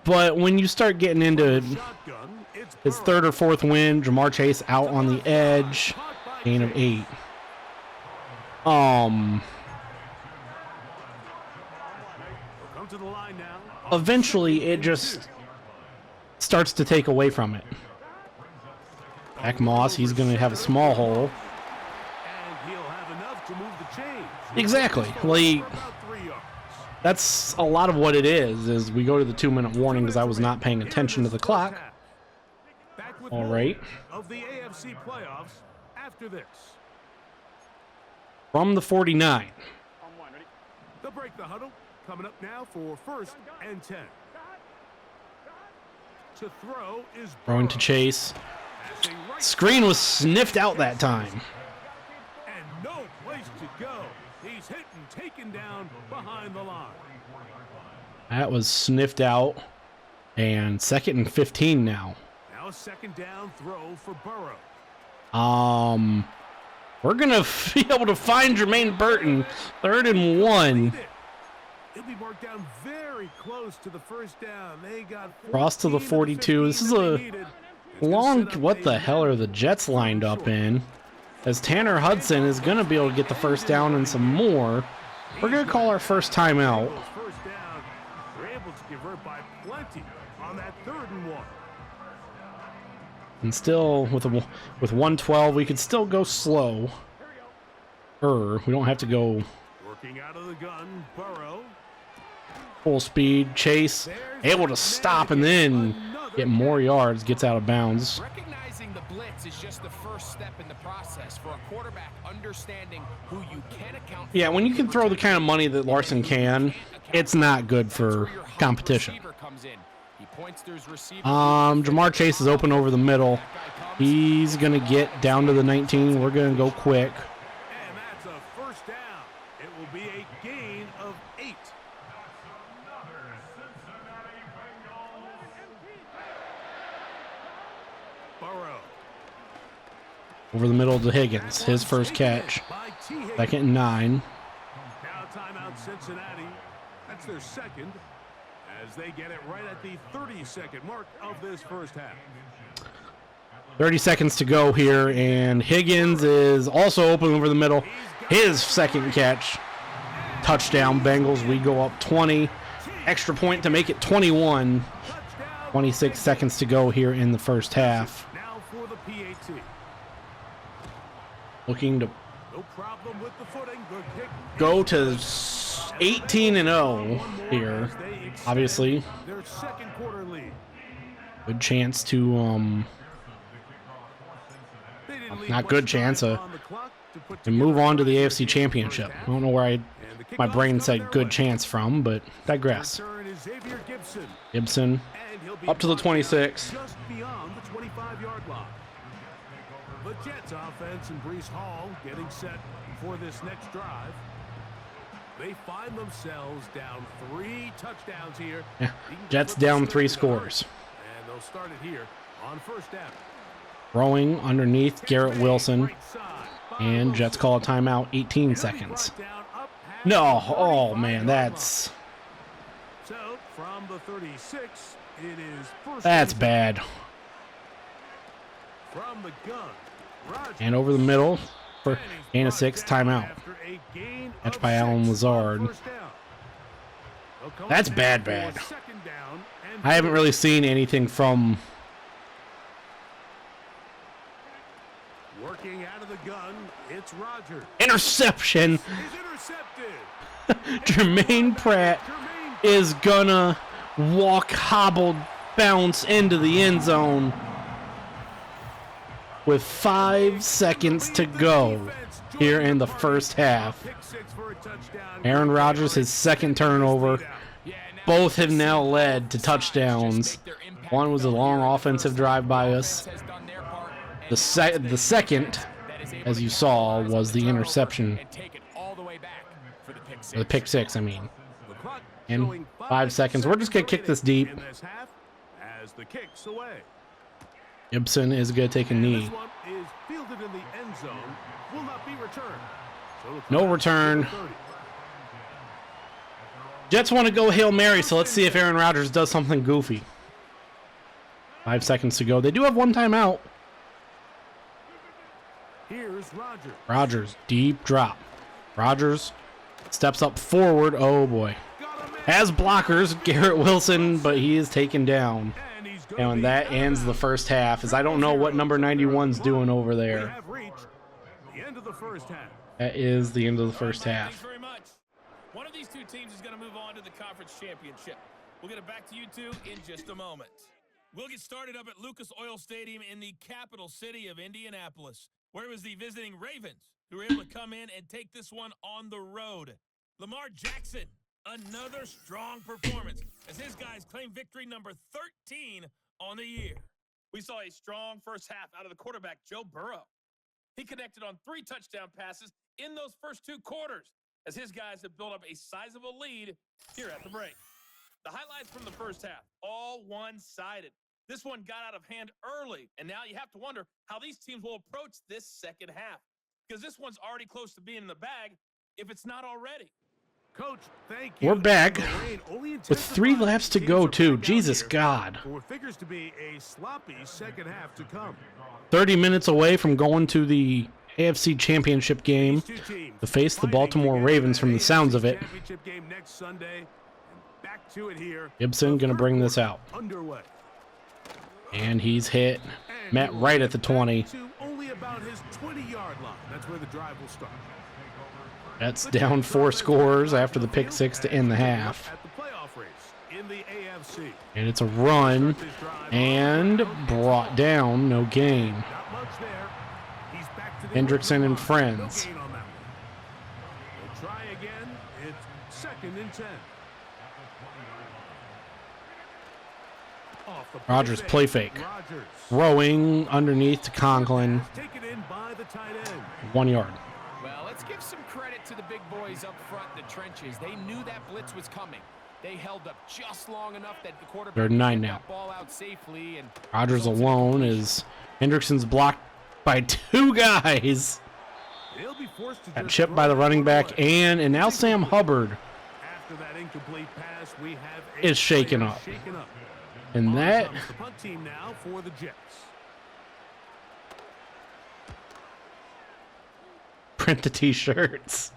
But when you start getting into Shotgun, it's his 3rd or 4th win, Jamar Chase out on the edge, gain of 8. Come to the line now. Eventually it just starts to take away from it. Zach Moss, he's going to have a small hole. And he'll have enough to move the chains. Exactly. Like, About 3 yards. that's a lot of what it is we go to the 2-minute warning because I was not paying attention to the clock. Back with All more right. Of the AFC playoffs after this. From the 49. They'll break the huddle. Coming up now for 1st and 10. To throw is Throwing to Chase. Screen was sniffed out that time. And no place to go. He's hit and taken down behind the line. That was sniffed out. And 2nd and 15 now. Now a 2nd down throw for Burrow. We're going to be able to find Jermaine Burton. 3rd and 1. He'll be marked down very close to the 1st down. They got Cross to the 42. This is a long, what the hell are the Jets lined up in? As Tanner Hudson is going to be able to get the 1st down and some more. We're going to call our first timeout. 1st down. They're able to convert by plenty on that 3rd and 1. And still, with 112, we could still go slow. We don't have to go Working out of the gun, Burrow. full speed. Chase able to stop and then get more yards, gets out of bounds. Recognizing the blitz is just the first step in the process for a quarterback understanding who you can account for. Yeah, when you can throw the kind of money that Larson can, it's not good for competition. Jamar Chase is open over the middle. He's going to get down to the 19. We're going to go quick. And that's a 1st down. It will be a gain of 8. Burrow. Over the middle to Higgins. His first catch. By T. Higgins. 2nd and 9. Now timeout Cincinnati. That's their 2nd as they get it right at the 32nd mark of this 1st half. 30 seconds to go here, and Higgins is also open over the middle. His 2nd catch. Touchdown, Bengals. We go up 20. Extra point to make it 21. 26 seconds to go here in the 1st half. Now for the PAT. Looking to No problem with the footing. Good kick. go to 18-0 here. Obviously, Their second quarter lead. good chance to They didn't leave not much good chance time on the clock to put to move together on to the a AFC first Championship. half. I don't know where And the my kickoff's brain come said their good way. chance from, but digress. Return is Xavier Gibson, Gibson and he'll be up to the brought down 26. just beyond the 25-yard line. The Jets offense and Breece Hall getting set for this next drive. They find themselves down 3 touchdowns here. Yeah. He can Jets flip the down script 3 in a hurry. scores. And they'll start it here on first down. Throwing underneath Garrett Wilson, Right side, by and Jets Wilson. call a timeout, 18 He'll be seconds. brought down up past No, the oh man, 35-yard that's line. So from the 36, it is first. that's and bad. from the gun. Rodgers. And over the middle for And he's gain of brought 6, down timeout. after a gain Catch of by 6 Allen on Lazard. first down. They'll come That's back bad, for a bad. second down and I haven't 3. really seen anything from Working out of the gun, it's Rodgers. interception. He's intercepted. Jermaine Pratt Jermaine is gonna walk hobbled bounce into the end zone with 5 seconds to go here in the first half. Pick 6 for a touchdown. Aaron Rodgers, his second turnover. Both have now led to touchdowns. One was a long offensive drive by us. The second, as you saw, was the interception. Or the pick 6, I mean. The clock In showing 5 seconds. We're just going to kick this deep. in this half as the kick's away. Gibson is going to take a And knee. this one is fielded in the end zone. Will not be returned. So it'll No come out return. to the 30. Jets want to go Hail Mary, so let's see if Aaron Rodgers does something goofy. 5 seconds to go. They do have 1 timeout. Here's Rodgers. Rodgers, deep drop. Rodgers steps up forward. Oh boy. Got him in. Has blockers, Garrett Wilson, but he is taken down. And he's gonna And be that out ends of the bounds. first half, as I don't know what number 91's doing over We there. have reached the end of the first half. That is the end of the first Thanks half. very much. One of these two teams is going to move on to the conference championship. We'll get it back to you two in just a moment. We'll get started up at Lucas Oil Stadium in the capital city of Indianapolis, where it was the visiting Ravens who were able to come in and take this one on the road. Lamar Jackson, another strong performance as his guys claim victory number 13 on the year. We saw a strong first half out of the quarterback, Joe Burrow. He connected on 3 touchdown passes in those first 2 quarters as his guys have built up a sizable lead here at the break. The highlights from the first half, all one-sided. This one got out of hand early, and now you have to wonder how these teams will approach this second half, because this one's already close to being in the bag if it's not already. Coach, thank you. We're back The rain only with 3 intensified. laps to Teams go, are too. back out Jesus here God. for what figures to be a sloppy second half to come. 30 minutes away from going to the AFC Championship game These two teams to face the fighting Baltimore to get Ravens that from the sounds AFC of it. Championship game next Sunday. And back to it here. Gibson The going to third bring this quarter out. Underway. And he's hit. And Met he'll right get at the back 20. To only about his 20-yard line. That's where the drive will start. That's down 4 scores after the pick 6 to end the half. At the playoff race in the AFC. And it's a run and brought down, no gain. Not much there. He's back to the Hendrickson and line. friends. No gain on that one. They'll try again. It's 2nd and 10. Off the Rodgers play fake. Rodgers. Throwing underneath to Conklin. Taken in by the tight end. 1 yard. Well, let's give some credit to the big boys up front in the trenches. They knew that blitz was coming. They held up just long enough that the quarterback They're 9 now. got ball out safely, and Rodgers alone as Hendrickson's blocked by 2 guys. They'll be forced to Got just chipped throw by the it running away. back and now Sam Hubbard After that incomplete pass, we have a is shaken player up. shaken up. And On that comes the punt team now for the Jets. print the t-shirts.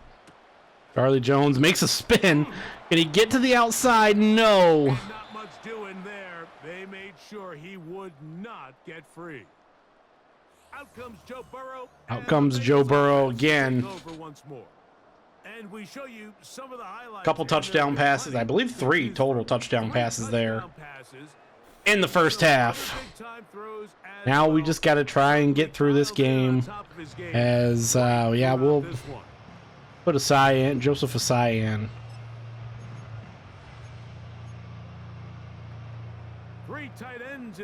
Charlie Jones makes a spin. Can he get to the outside? No. Not much doing there. They made sure he would not get free. Out comes Joe Burrow. Out and comes the Joe Bengals Burrow offense again. take over once more. And we show you some of the highlights. Couple touchdown passes. I believe 3 total touchdown passes there in the first half. Now we just got to try and get through this game as, yeah, we'll put Asai in, Joseph Asai in.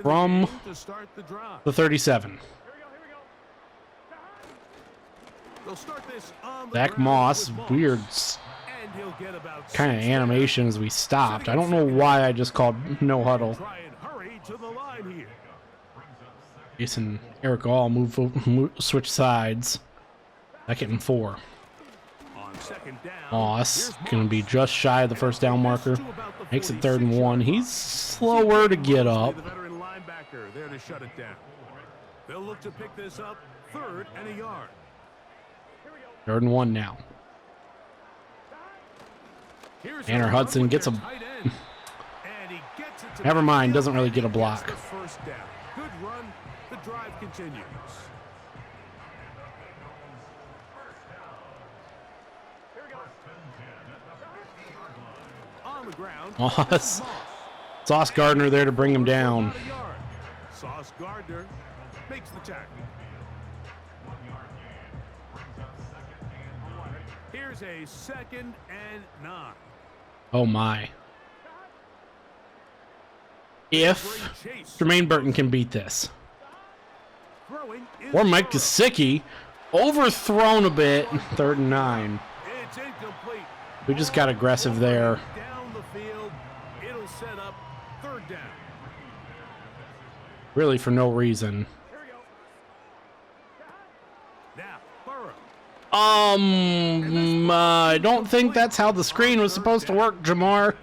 From the 37. Zach Moss, weird kind of animation as we stopped. I don't know why I just called no huddle. Jason, Eric All move, switch sides. 2nd and 4. Moss going to be just shy of the first down marker. Makes it 3rd and 1. He's slower to get up. There to shut it down. They'll look to pick this up 3rd and a yard. 3rd and 1 now. Tanner Hudson gets a. Never mind, doesn't really get a block. Good run. The drive continues. On the ground. Moss. Sauce Gardner there to bring him down. Sauce Gardner makes the tackle. Here's a 2nd and 9. Oh my. If Jermaine Burton can beat this. Or Mike Gesicki, overthrown a bit, 3rd and 9. It's incomplete. We just got aggressive there. Down the field, it'll set up 3rd down. Really for no reason. Now, Burrow. I don't think that's how the screen was supposed to work, Jamar.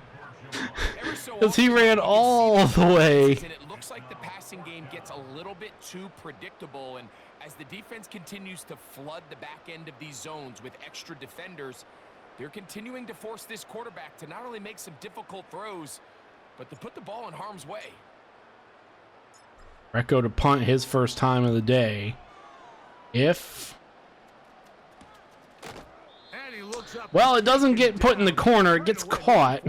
Because he ran all the way. And it looks like the passing game gets a little bit too predictable, and as the defense continues to flood the back end of these zones with extra defenders, they're continuing to force this quarterback to not only make some difficult throws, but to put the ball in harm's way. Recco to punt his first time of the day. Well, it doesn't get put in the corner. It gets caught.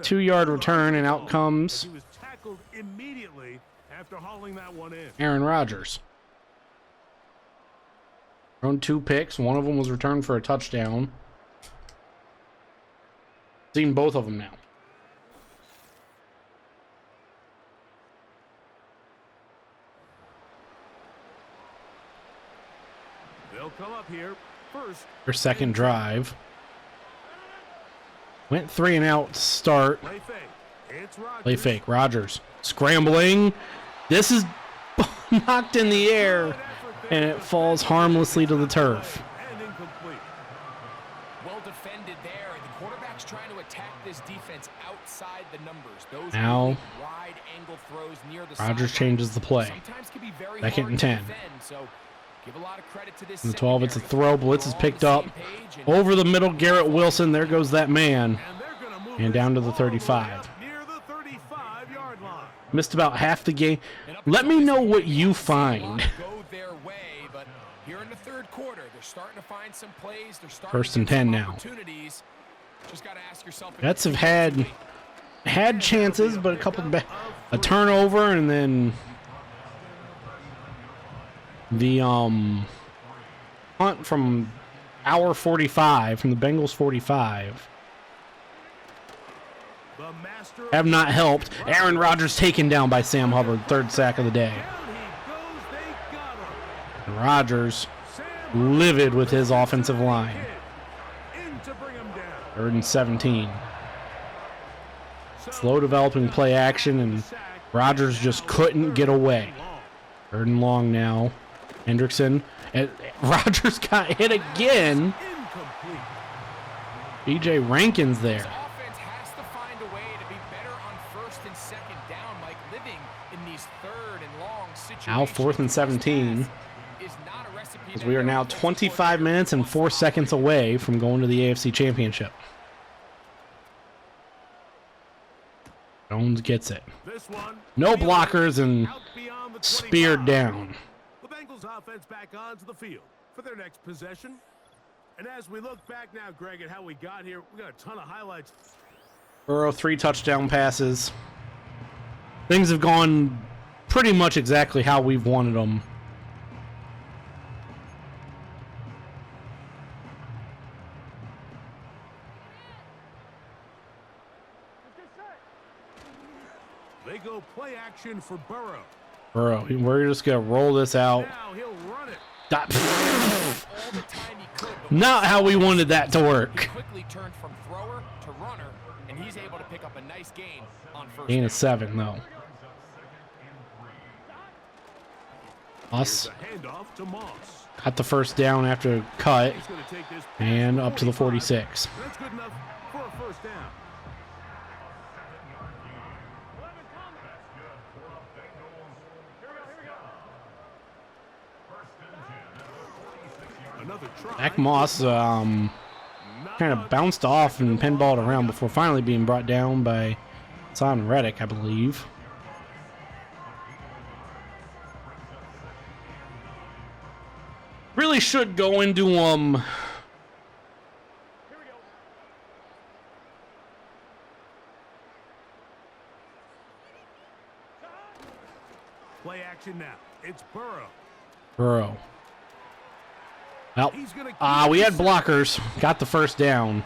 2-yard return, and out comes He was tackled immediately after hauling that one in. Aaron Rodgers. Thrown 2 picks. One of them was returned for a touchdown. Seen both of them now. They'll come up here first. Their second drive. Went 3 and out to start. Play fake. It's Rodgers. Play fake. Rodgers scrambling. This is knocked in the air, and it falls harmlessly to the turf. And incomplete. Well defended there. The quarterback's trying to attack this defense outside the numbers. Those Now, really wide angle throws near the Rodgers sideline changes the play. sometimes can be very 2nd hard and to 10. defend, so give a lot of credit to this In the 12, it's a secondary. throw. Blitz is We're all picked on up. the same page, and Over the middle, Garrett Wilson. There goes that man. And they're gonna move And this down to the all the way 35. up near the 35-yard line. Missed about half the game. Let me know what you find. go their way, but here in the 3rd quarter, they're starting to find some plays. They're starting 1st to and get 10 some now. opportunities. Just got to ask yourself. Jets have had chances, but a turnover, and then the punt from our 45, from the Bengals 45, The master have not helped. Aaron Rodgers taken down by Sam Hubbard, 3rd sack of the day. down he goes. They got him. And Rodgers livid with his offensive line. In to bring him down. 3rd and 17. Slow developing play action, and Rodgers just couldn't get away. 3rd and long now. Hendrickson. And Rodgers got hit again. Incomplete. BJ Rankin's there. Offense has to find a way to be better on 1st and 2nd down, Mike. Living in these 3rd and long situations. Now 4th and 17. Is not a recipe As that we are now every defensive 25 coordinator minutes and wants 4 to seconds follow. away from going to the AFC Championship. Jones gets it. This one. No blockers and Out beyond the speared 25. down. The Bengals offense back onto the field for their next possession. And as we look back now, Greg, at how we got here, we got a ton of highlights. Burrow 3 touchdown passes. Things have gone pretty much exactly how we've wanted them. They go play action for Burrow. Burrow, we're just going to roll this out. Now he'll run it. Not how we wanted that to work. He quickly turned from thrower to runner, and he's able to pick up a nice gain on first Gain down. of 7, though. Us Here's a handoff to Moss. got the first down after a cut He's going to take this and up to the 45. 46. That's good enough for a first down. Another try. Zach Moss kind of bounced off and pinballed around before finally being brought down by Son Reddick, I believe. Really should go into Play action now. It's Burrow. Burrow. Well, He's gonna we had blockers. Got the first down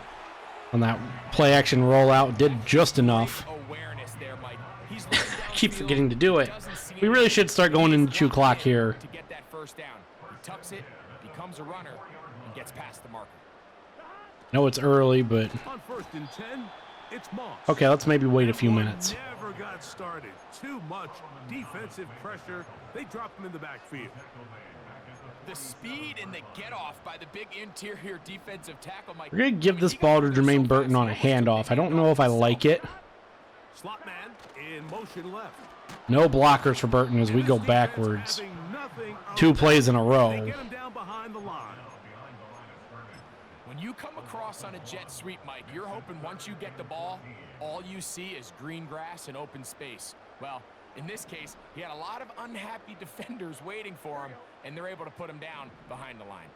on that play action rollout. Did just enough. Awareness there, Mike. He's Keep forgetting to do it. We really should start going into chew clock here. To get that first down. He tucks it, becomes a runner, and gets past the marker. Know it's early, but on 1st and 10. It's Moss. okay, let's maybe wait a few minutes. Never got started. Too much defensive pressure. They dropped him in the backfield. The speed and the get-off by the big interior defensive tackle, Mike. We're going to give this ball to Jermaine Burton on a handoff. I don't know if I like it. Slot man in motion left. No blockers for Burton as we go backwards. Having nothing 2 plays in a They row. get him down behind the line. When you come across on a jet sweep, Mike, you're hoping once you get the ball, all you see is green grass and open space. Well, in this case, he had a lot of unhappy defenders waiting for him, and they're able to put him down behind the line.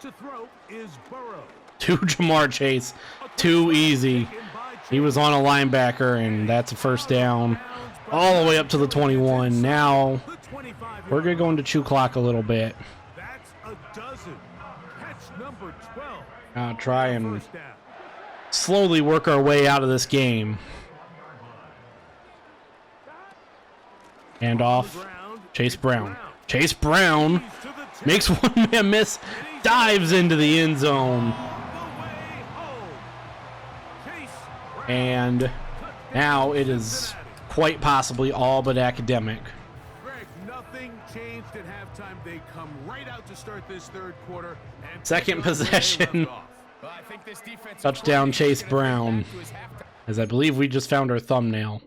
To throw is Burrow. To Jamar Chase. Too easy. He was on a linebacker, and that's a first down. All the way up to the 21. Now, The 25 we're going to go into chew clock a little bit. That's a dozen. Catch number 12. Try and First down. slowly work our way out of this game. Hand off. Chase Brown. Chase Brown He's to the 10. makes one man miss. Dives into the end zone. The way home. Chase Brown. And now it is quite possibly all but academic. Greg, nothing changed at halftime. They come right out to start this third quarter. And Second pick up where they possession. left off. Well, I think this defensive Touchdown, coordinator is Chase gonna bring Brown. back to his halftime. As I believe we just found our thumbnail.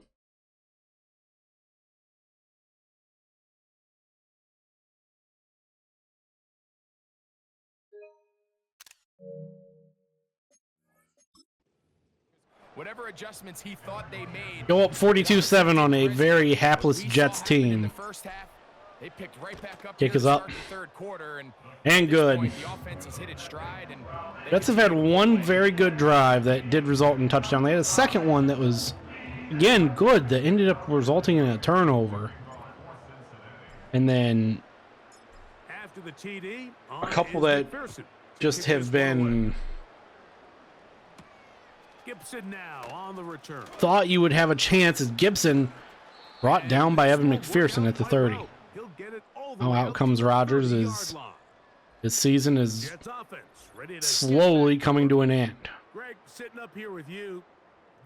Whatever adjustments he thought they made. Go up 42-7 on a very hapless We saw Jets happen in the team. first half, they picked right back up Kick here is to up. start the third quarter, and And at this good. point, the offense has hit its stride, and they Jets have had one very good drive that did result in a touchdown. They had a second one that was, again, good, that ended up resulting in a turnover. And then After the TD, a couple that just have been Gibson now on the return. thought you would have a chance as Gibson brought down by Evan McPherson at the 30. He'll get it all the Oh, way out up comes to the Rodgers 30-yard as line. his season is Jets offense ready to slowly coming to an end. Greg, sitting up here with you,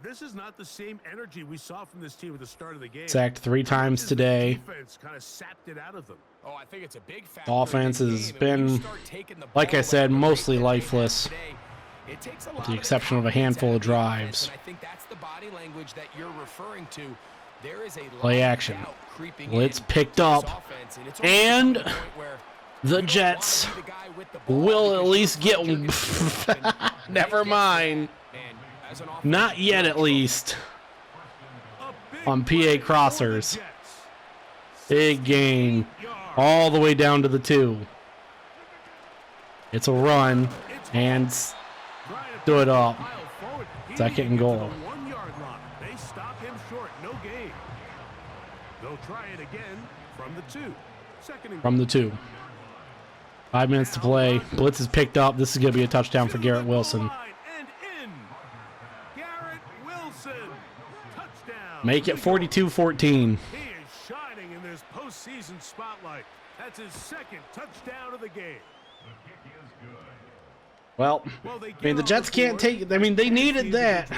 this is not the same energy we saw from this team at the start of the game. Sacked 3 times Just the today. Defense kind of sapped it out of them. Oh, I think it's a big factor. Offense in this has game, and when you been, start taking the like ball I said, away mostly from the lifeless, today, it takes a lot the of exception of a confidence handful out of the offense, drives. and I think that's the body language that you're referring to. There is a Play lot of action. doubt creeping Blitz in picked to this up, offense, it's almost and to the point where the you don't Jets wanna be the guy with the ball will because at you're least get afraid you'll picked off, and Never they get mind. that. And as an offense, Not yet, at least. A big On PA play for the crossers. Jets. Big gain. 68 yards. All the way down to the 2. It's a run and stood up. Second and goal. 1 yard line. They stop him short. No gain. They'll try it again from the 2. Second and From the 2. 5 minutes to play. Blitz is picked up. This is going to be a touchdown for Garrett Wilson. And in. Garrett Wilson. Touchdown. Make it 42-14. He is shining in this postseason spotlight. That's his second touchdown of the game. Well, I mean, the Jets can't take... I mean, they needed that.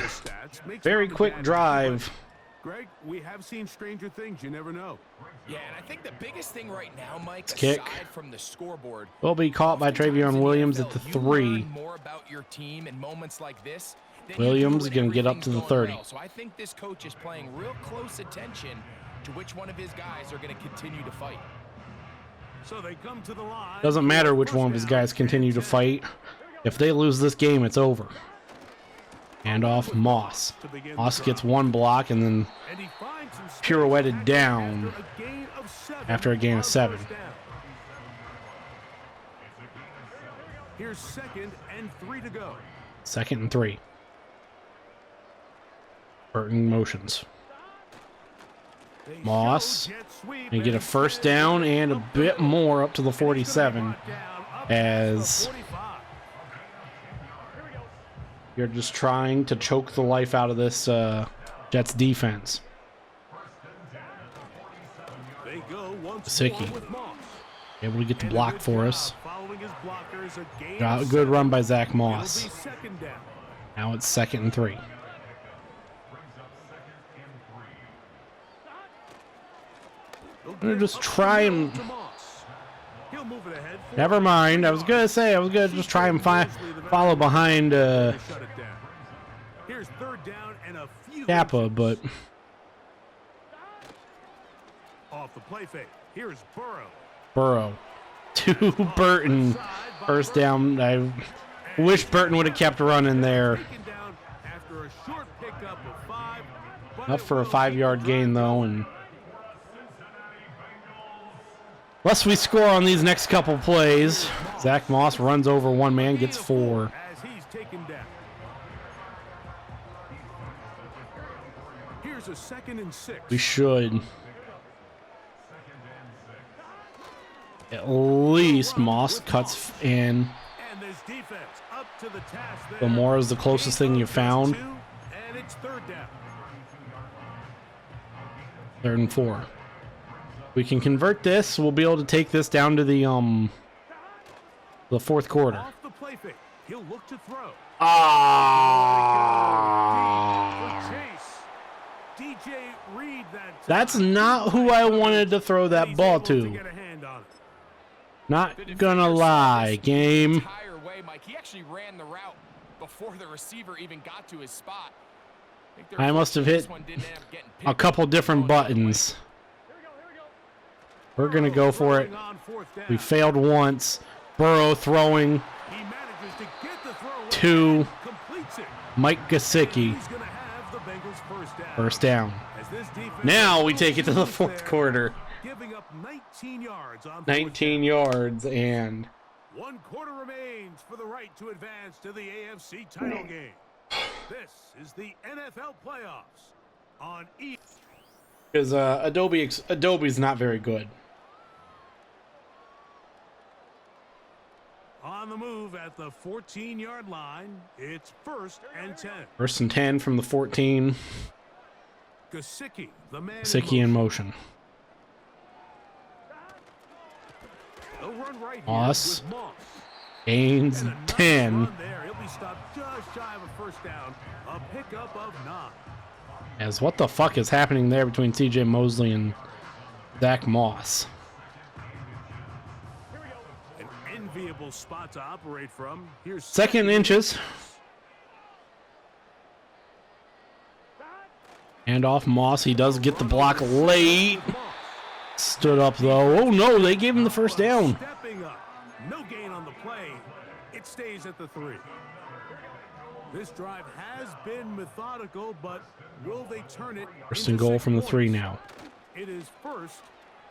Very quick drive. Greg, we have seen stranger things. You never know. Yeah, and I think the biggest thing right now, Mike, Kick. aside from the scoreboard, Will be caught by Travion Williams at the 3. More about your team in moments like this. Williams is going to get up to the 30. Well. So I think this coach is paying real close attention to which one of his guys are going to continue to fight. So they come to the line. Doesn't matter which one of his guys continue to fight. If they lose this game, it's over. And off Moss. Moss gets 1 block and then pirouetted down after a gain of 7. Here's 2nd and 3 to go. 2nd and 3. Burton motions. Moss. And get a first down and a bit more up to the 47 as you're just trying to choke the life out of this Jets defense. Gesicki able to get the block for us. Good run by Zach Moss. Now it's 2nd and 3. I'm gonna just try and... Never mind. I was gonna say I was gonna just try and follow behind Kappa, but off the play fake. Here's Burrow to Burton. First down. I wish Burton would have kept running there. Enough for a 5-yard gain though, and unless we score on these next couple plays, Zach Moss runs over 1 man, gets 4. Here's a 2nd and 6. We should at least Moss cuts in. Lamore is the closest thing you found. 3rd and 4. We can convert this. We'll be able to take this down to the 4th quarter. He'll look to throw. That's not who I wanted to throw that ball to. Not gonna lie, game. He actually ran the route before the receiver even got to his spot. I must have hit a couple different buttons. We're going to go for it. We failed once. Burrow throwing to Mike Gesicki. First down. Now we take it to the 4th quarter. 19 yards and 1 quarter remains for the right to advance to the AFC title game. This is the NFL playoffs on E. Because Adobe's not very good. On the move at the 14-yard line, it's 1st and 10. 1st and 10 from the 14. Gesicki, the man. Gesicki in motion. Moss gains 10. As what the fuck is happening there between CJ Mosley and Zach Moss? An enviable spot to operate from. Here's 2nd inches. And off Moss. He does get the block late. Stood up though. Oh no, they gave him the first down. Stepping up. No gain on the play. It stays at the 3. This drive has been methodical, but will they turn it? 1st and goal from the 3 now. It is 1st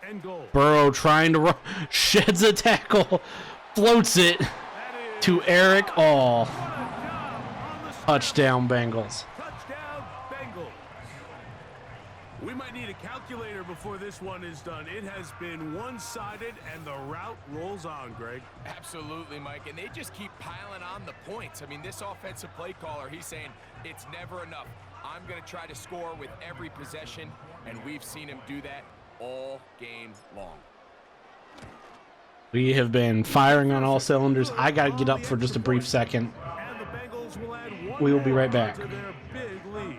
and goal. Burrow trying to run, sheds a tackle, floats it. to Eric All. What a job on the Touchdown, Bengals. touchdown, Bengals. We might need a calculator before this one is done. It has been one-sided, and the route rolls on, Greg. Absolutely, Mike, and they just keep piling on the points. I mean, this offensive play caller, he's saying it's never enough. I'm going to try to score with every possession, and we've seen him do that all game long. We have been firing on all cylinders. I got to get up for just a brief second. And the Bengals will add one We will be right more back. to their big lead.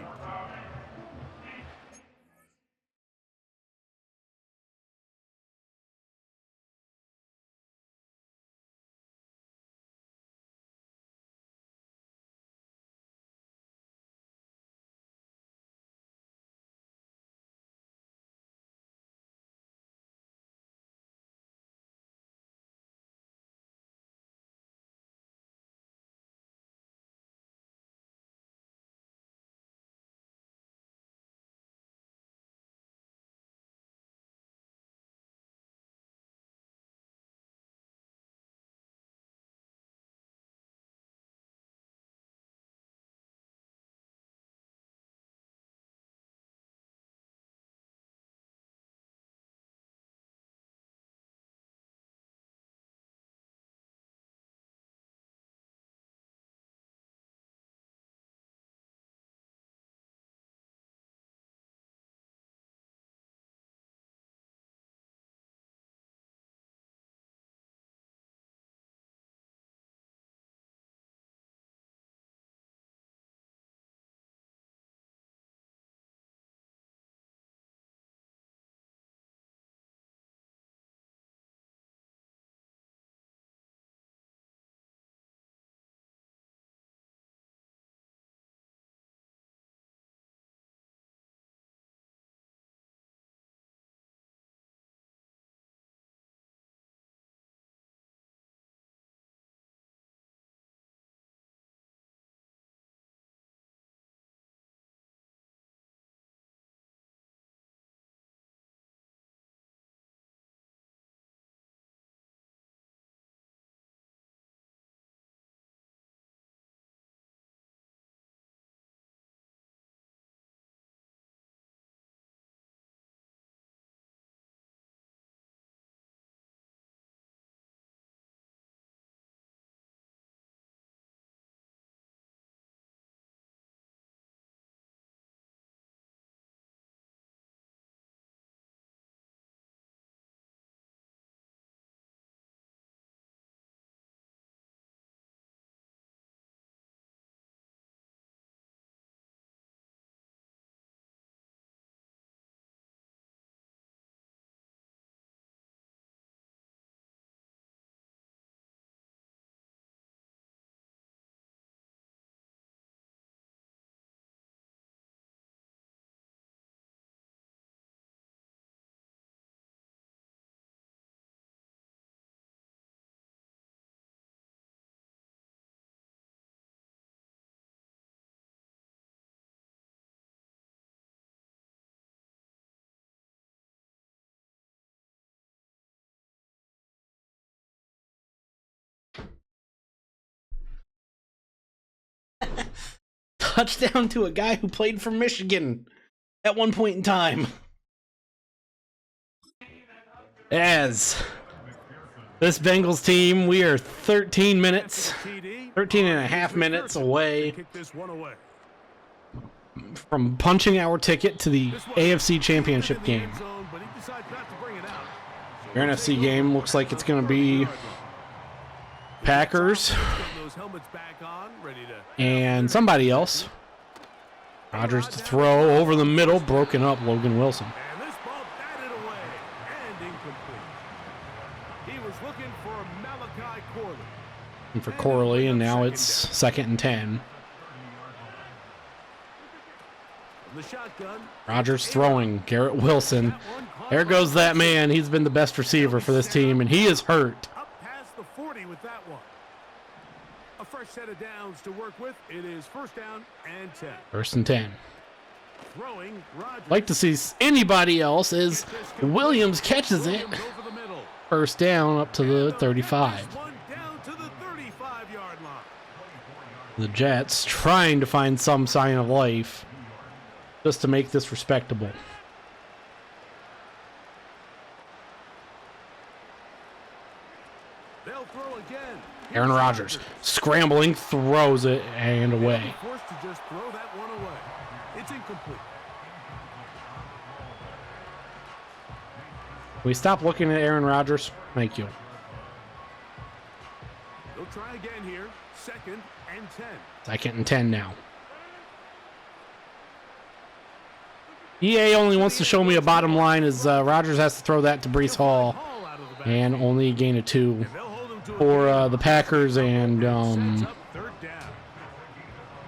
Touchdown to a guy who played for Michigan at one point in time. As this Bengals team, we are 13 and a half minutes away Kick this one away. from punching our ticket to the AFC Championship game. Zone, but he decides not to bring it out. Your NFC game looks like it's going to be Packers Getting those helmets back on, ready to and somebody else. Rodgers to throw over the middle, broken up Logan Wilson. And this ball batted away and incomplete. He was looking for Malachi Corley. And for Corley, and now it's 2nd and 10. The shotgun. Rodgers throwing, Garrett Wilson. There goes that man. He's been the best receiver for this team, and he is hurt. Up past the 40 with that one. A fresh set of downs to work with. It is first down and 10. 1st and 10. Throwing, Rodgers. Like to see anybody else as Williams catches it. Williams over the middle. 1st down up to the 35. One down to the 35-yard The Jets trying to find some sign of life just to make this respectable. They'll throw again. Aaron Rodgers scrambling, throws it, and away. Forced to just throw that one away. It's incomplete. Can we stop looking at Aaron Rodgers? Thank you. They'll try again here. 2nd and 10. 2nd and 10 now. EA only wants to show me a bottom line as Rodgers has to throw that to Breece Hall and only a gain of 2 for the Packers and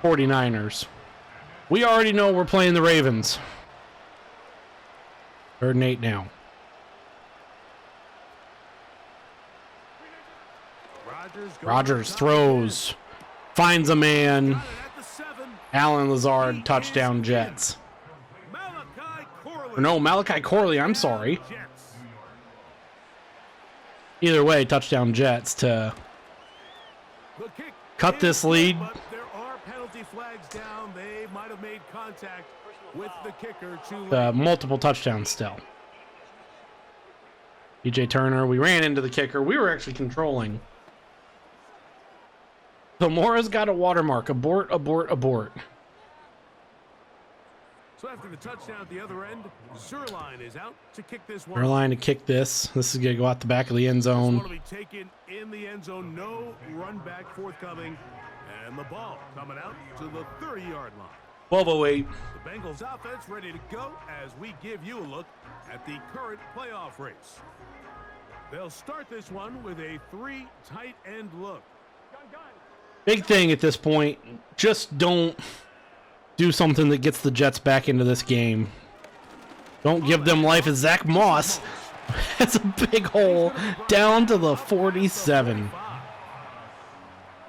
49ers. We already know we're playing the Ravens. 3rd and 8 now. Rodgers throws, finds a man. Allen Lazard, touchdown Jets. Or no, Malachi Corley, I'm sorry. Either way, touchdown Jets to cut this lead. There are penalty flags down. They might have made contact with the kicker Multiple touchdowns still. DJ Turner, we ran into the kicker. We were actually controlling. Zamora's got a watermark. Abort, abort, abort. So after the touchdown at the other end, Zerline is out to kick this one. Zerline to kick this. This is going to go out the back of the end zone. This one will be taken in the end zone. No run back forthcoming. And the ball coming out to the 30-yard line. 12:08. The Bengals offense ready to go as we give you a look at the current playoff race. They'll start this one with a 3 tight end look. Big thing at this point, just don't do something that gets the Jets back into this game. Don't give them life as Zach Moss has a big hole down to the 47.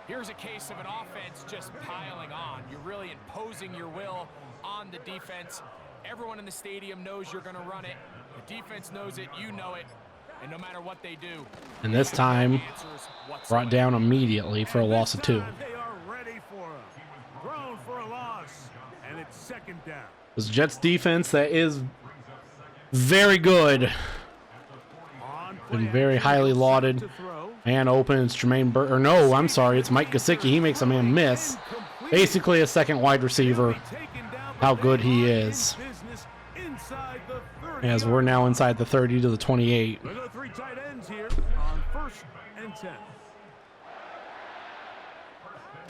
Here's a case of an offense just piling on. You're really imposing your will on the defense. Everyone in the stadium knows you're going to run it. The defense knows it, you know it. And no matter what they do, and this time brought down immediately for a loss of 2. They are ready for him. Thrown for a loss, and it's 2nd down. This Jets defense that is very good and very highly lauded. Man open, it's Jermaine Burton. Or no, I'm sorry, it's Mike Gesicki. He makes a man miss. Basically a second wide receiver. How good he is. As we're now inside the 30 to the 28. We go 3 tight ends here on 1st and 10.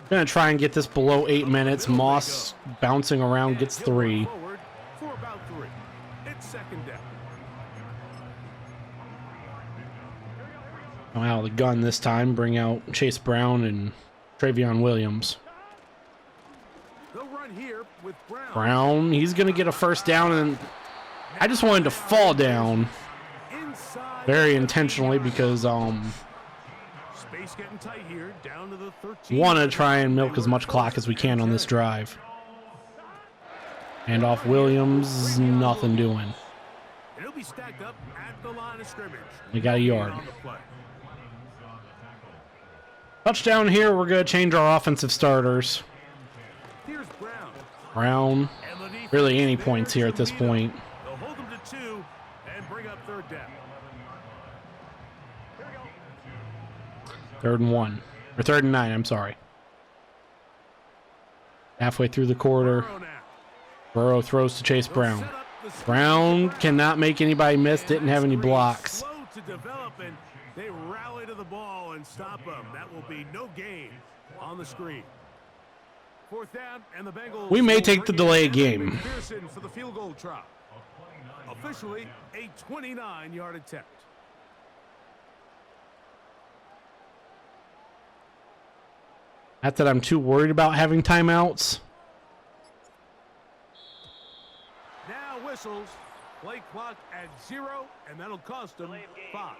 Gonna try and get this below 8 minutes. Moss bouncing around gets 3. Forward for about 3. It's 2nd down. Come out of the gun this time. Bring out Chase Brown and Travion Williams. They'll run here with Brown. Brown, he's gonna get a first down, and I just wanted to fall down very intentionally because space getting tight here, down to the 13. want to try and milk as much clock as we can on this drive. And off Williams, nothing doing. It'll be stacked up at the line of scrimmage. We got a yard. Touchdown here. We're going to change our offensive starters. Here's Brown. Brown, really any points here at this point. They'll hold them to 2 and bring up 3rd down. 3rd and 1. Or 3rd and 9, I'm sorry. Halfway through the quarter. Burrow throws to Chase Brown. Brown cannot make anybody miss. Didn't have any blocks. Slow to develop, and they rally to the ball and stop them. That will be no gain on the screen. 4th down, and the Bengals. We may take the delay game. McPherson for the field goal try. Officially a 29-yard attempt. Not that I'm too worried about having timeouts. Now whistles. Play clock at 0, and that'll cost them 5.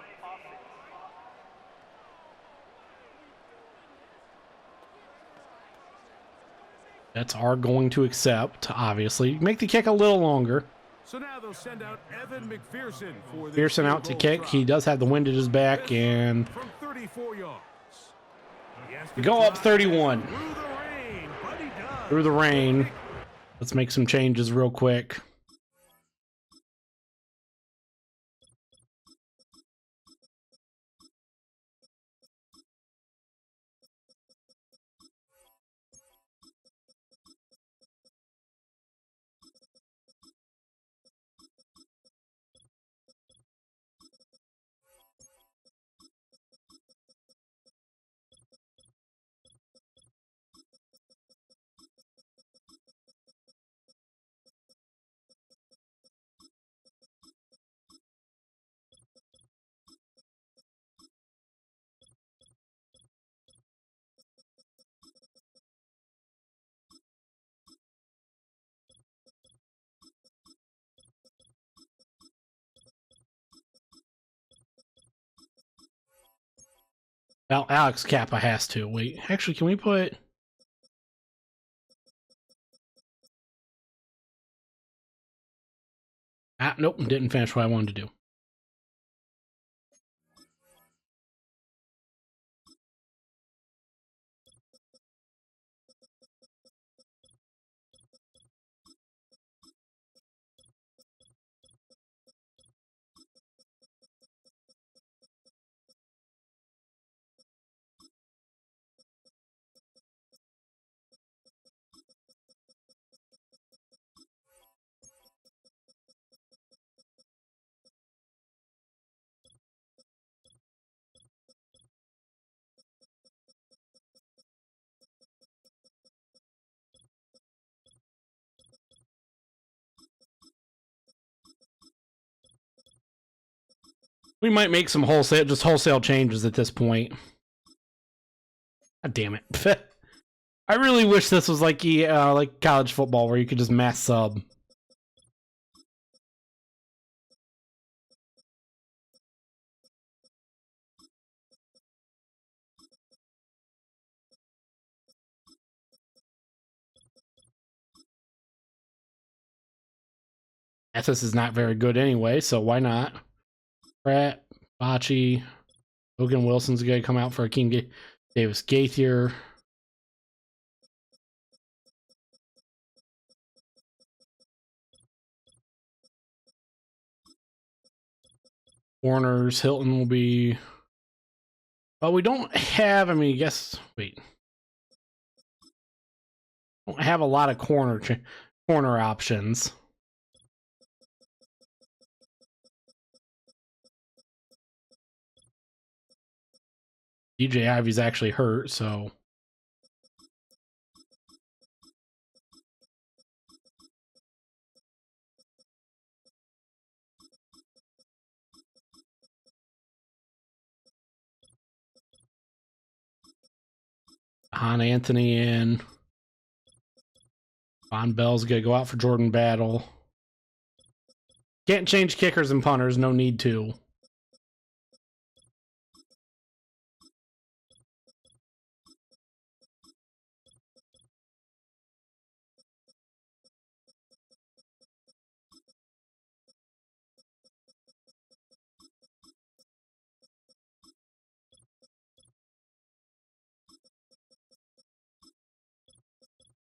Jets are going to accept, obviously. Make the kick a little longer. So now they'll send out Evan McPherson for the Pearson out to kick. He does have the wind at his back, and from 34 yards. we go up 31. through the rain. Let's make some changes real quick. Well, Alex Kappa has to. Wait, actually, can we put... nope, didn't finish what I wanted to do. We might make some wholesale changes at this point. God damn it. I really wish this was like college football where you could just mass sub. SS is not very good anyway, so why not? Pratt, Bocce, Logan Wilson's going to come out for Akeem Davis Gaither. Warner's, Hilton will be... Well, we don't have, I mean, I guess, wait. Don't have a lot of corner options. DJ Ivy's actually hurt, so... Han Anthony in. Von Bell's gonna go out for Jordan Battle. Can't change kickers and punters, no need to.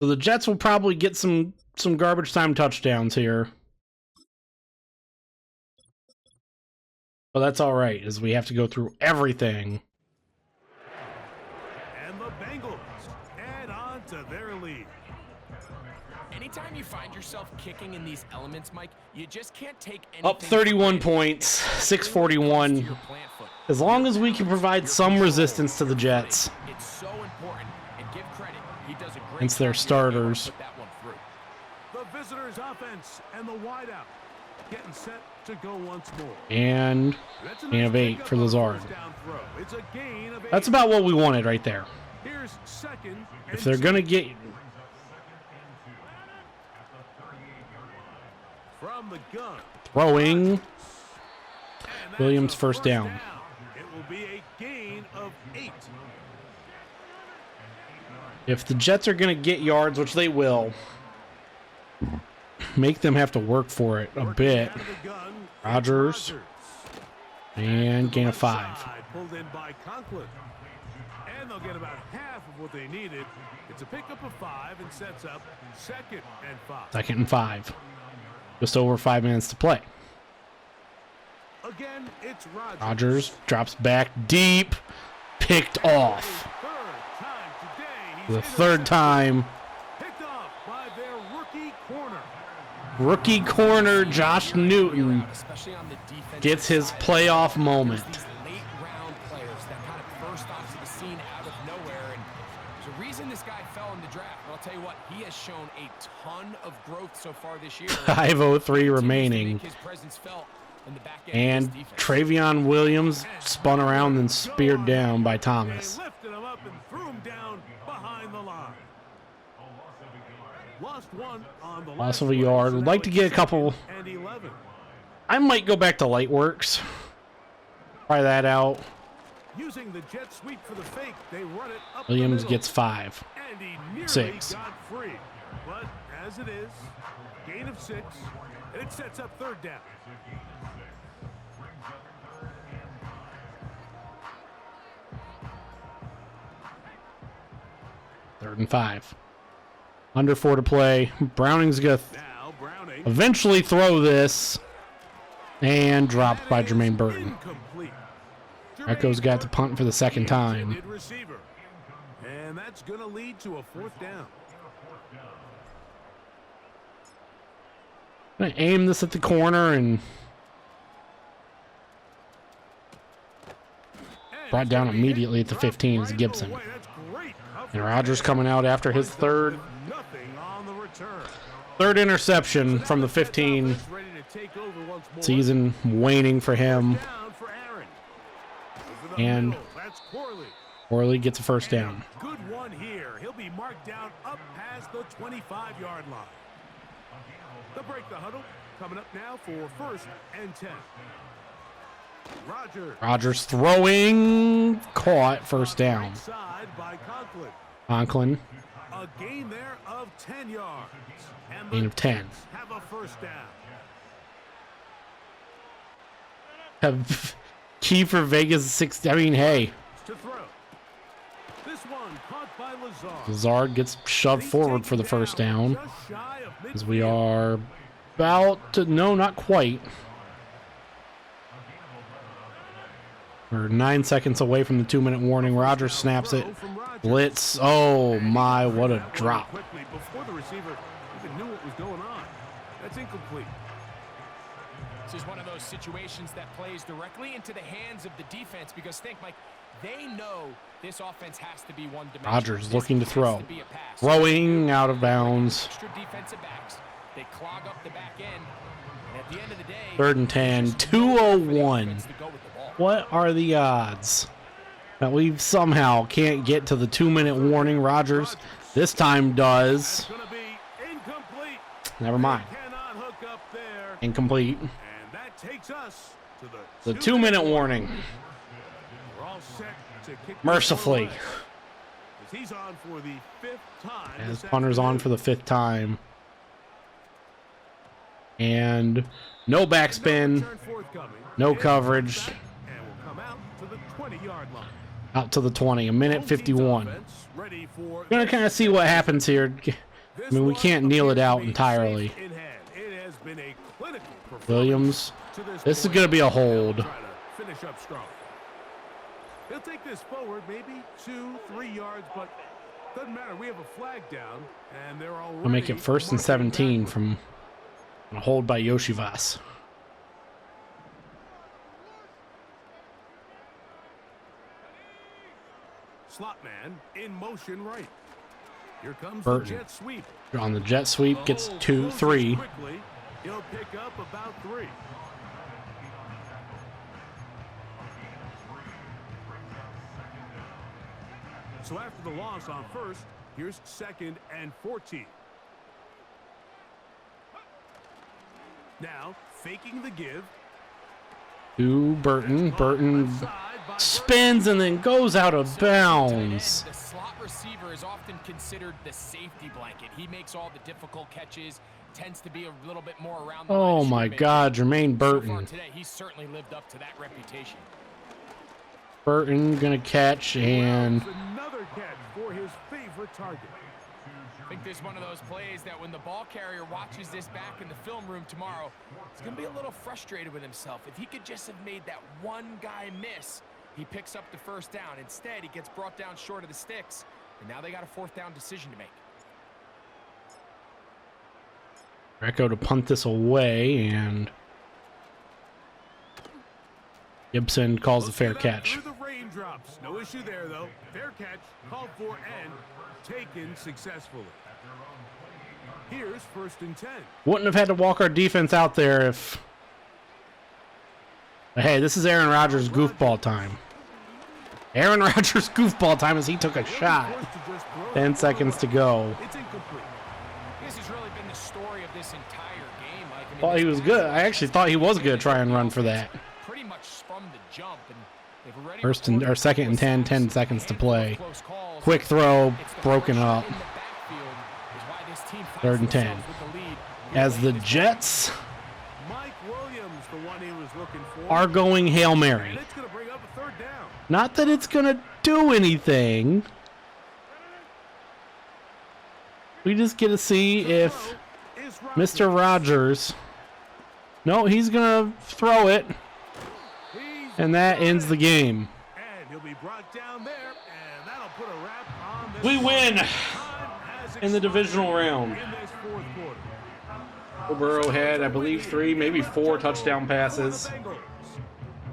So the Jets will probably get some garbage time touchdowns here. But that's all right, as we have to go through everything. And the Bengals add on to their lead. Anytime you find yourself kicking in these elements, Mike, you just can't take anything. Up 31 points, 641. As long as we can provide some resistance to the Jets. It's so important, and give credit. He does a great Against their starters. The visitors' offense and the wideout getting set to go once more. And gain of 8 for Lazard. It's a gain of 8. That's about what we wanted right there. Here's second. If they're going to get... From the gun. Throwing. Williams first down. It will be a gain of 8. If the Jets are going to get yards, which they will, make them have to work for it a bit. Rodgers. And gain of 5. Pulled in by Conklin. And And they'll get about half of what they needed. It's a pickup of 5 and sets up 2nd and 5. 2nd and 5. Just over 5 minutes to play. Again, it's Rodgers. Rodgers drops back deep. Picked off. The third time. Picked off by their rookie corner. Rookie corner Josh Newton gets his playoff moment. Late round players that kind of burst onto the scene out of nowhere, and there's a reason this guy fell in the draft. But I'll tell you what, he has shown a ton of growth so far this year. 5:03 remaining. His presence felt in the back end And of this defense. Travion Williams spun around and speared down by Thomas. They lifted him up and threw him down behind the line. Lost one on the Loss of a yard. Would like to get a couple. And 11. I might go back to Lightworks. Try that out. Using the jet sweep for the fake, they run it up Williams the middle. gets 5. And he nearly 6. got free. But as it is, gain of 6, and it sets up 3rd down. Third and 5. Under 4 to play. Browning's going to Now Browning. eventually throw this. And dropped by Jermaine Burton. Incomplete. Echo's got to punt for the 2nd time. Intended receiver. And that's going to lead to a 4th down. I'm going to aim this at the corner and brought down immediately at the 15 is Gibson. And Rodgers coming out after his third interception from the 15. Season waning for him. And Corley gets a 1st down. Good one here. He'll be marked down up past the 25-yard line. They'll break the huddle. Coming up now for 1st and 10. Rodgers throwing, caught, 1st down. Side by Conklin. A gain there of 10 yards. And Gain of 10. have a 1st down. Have key for Vegas 6. I mean, hey. To throw. This one caught by Lazard. Lazard gets shoved forward for the 1st down. Just shy of As we are about to, no, not quite. We're 9 seconds away from the 2-minute warning. Rodgers snaps it. Blitz. Oh my, what a drop. Quickly before the receiver even knew what was going on. That's incomplete. This is one of those situations that plays directly into the hands of the defense because think, Mike, they know this offense has to be one-dimensional. Rodgers looking to This throw. has be a pass. Throwing out of bounds. Extra defensive backs. They clog up the back end. And at the end of the day, 3rd and 10. 2:01. to go with the ball. What are the odds that we somehow can't get to the 2-minute warning? Rodgers this time does. Gonna be incomplete. Never mind. Cannot hook up there. Incomplete. And that takes us to The 2-minute warning. We're all set to kick this Mercifully. one away. As he's on for the 5th time. As this punter's on for the 5th time. And no backspin. Return forthcoming. No coverage. And will come out to the 20-yard line. Out to the 20. A minute 51. Offense ready for We're going to kind of see what happens here. I mean, we can't kneel it out entirely. in hand. It has been a clinical performance Williams. to This is point. going to be a hold. Try to finish up strong. He'll take this forward maybe 2-3 yards, but doesn't matter. We have a flag down, and they're already We'll make it 1st and 17 from a hold by Yoshivas. Slot man in motion right. Here comes Burton. the jet sweep. On the jet sweep, gets Oh, 2, closes 3. quickly. He'll pick up about 3. So after the loss on 1st, here's 2nd and 14. Now, faking the give. To Burton. Burton Left side by spins and then goes out of bounds. The slot receiver is often considered the safety blanket. He makes all the difficult catches, tends to be a little bit more around the line Oh of my scrimmage. God, Jermaine So far Burton. today, he's certainly lived up to that reputation. Burton gonna catch, and Another catch for his favorite target. I think this is one of those plays that when the ball carrier watches this back in the film room tomorrow, he's going to be a little frustrated with himself. If he could just have made that one guy miss, he picks up the first down. Instead, he gets brought down short of the sticks, and now they got a fourth down decision to make. Greco to punt this away, and Gibson calls the fair catch. Through the raindrops. No issue there, though. Fair catch, called for and taken successfully. Here's 1st and 10. Wouldn't have had to walk our defense out there if... But hey, this is Aaron Rodgers' goofball time. Aaron Rodgers' goofball time as he took a shot. 10 seconds to go. It's incomplete. This has really been the story of this entire game, Mike. I mean, Thought he was good. I actually thought he was going to try and run for that. Pretty much from the jump, and they've already First and or 2nd and 10, 10 seconds to play. Quick throw, broken up. 3rd and 10. As the Jets Mike Williams, the one he was looking for, are going Hail Mary. and it's going to bring up a 3rd down. Not that it's going to do anything. We just get to see if Mr. Rogers... No, he's going to throw it. And that ends the game. And he'll be brought down there, and that'll put a wrap on this. We win Time has in the divisional round. in this 4th quarter. Joe Burrow had, I believe, 3, maybe 4 touchdown passes. For the Bengals.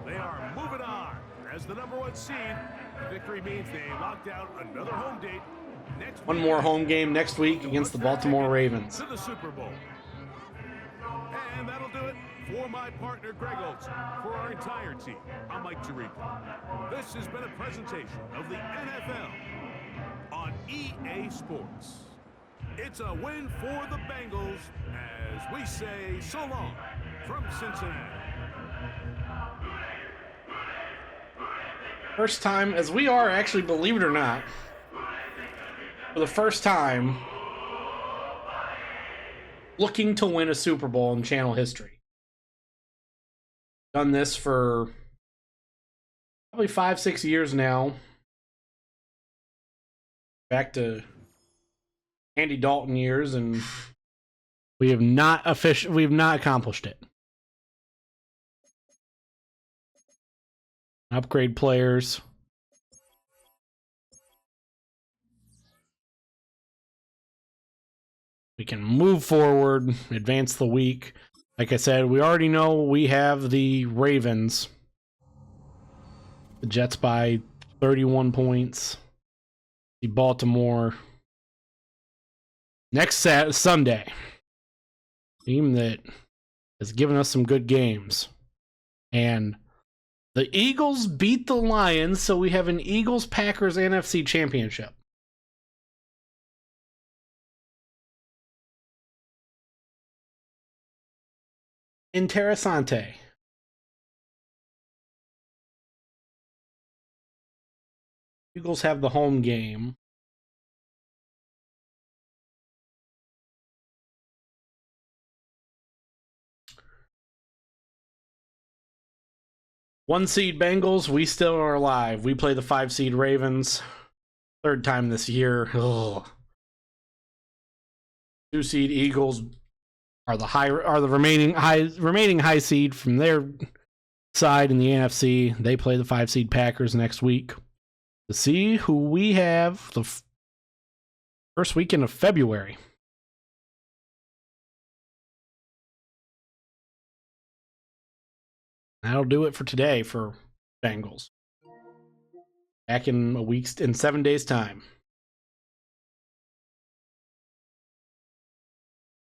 They are moving on. As the #1 seed, victory means they locked down another home date next One week. more home game next week against the Baltimore Ravens. To the Super Bowl. And that'll do it for my partner Greg Olson. For our entire team, I'm Mike Tirico. This has been a presentation of the NFL on EA Sports. It's a win for the Bengals as we say so long from Cincinnati. First time, as we are actually, believe it or not, for the first time, looking to win a Super Bowl in channel history. Done this for probably 5-6 years now. Back to Andy Dalton years, and we have not accomplished it. Upgrade players. We can move forward, advance the week. Like I said, we already know we have the Ravens. The Jets by 31 points. The Baltimore next Sunday. Team that has given us some good games. And the Eagles beat the Lions, so we have an Eagles-Packers NFC championship. Interessante. Eagles have the home game. One seed Bengals, we still are alive. We play the 5 seed Ravens. 3rd time this year. Ugh. 2 seed Eagles are the remaining high seed from their side in the NFC. They play the 5 seed Packers next week. To see who we have the first weekend of February. That'll do it for today for Bengals. Back in 7 days' time.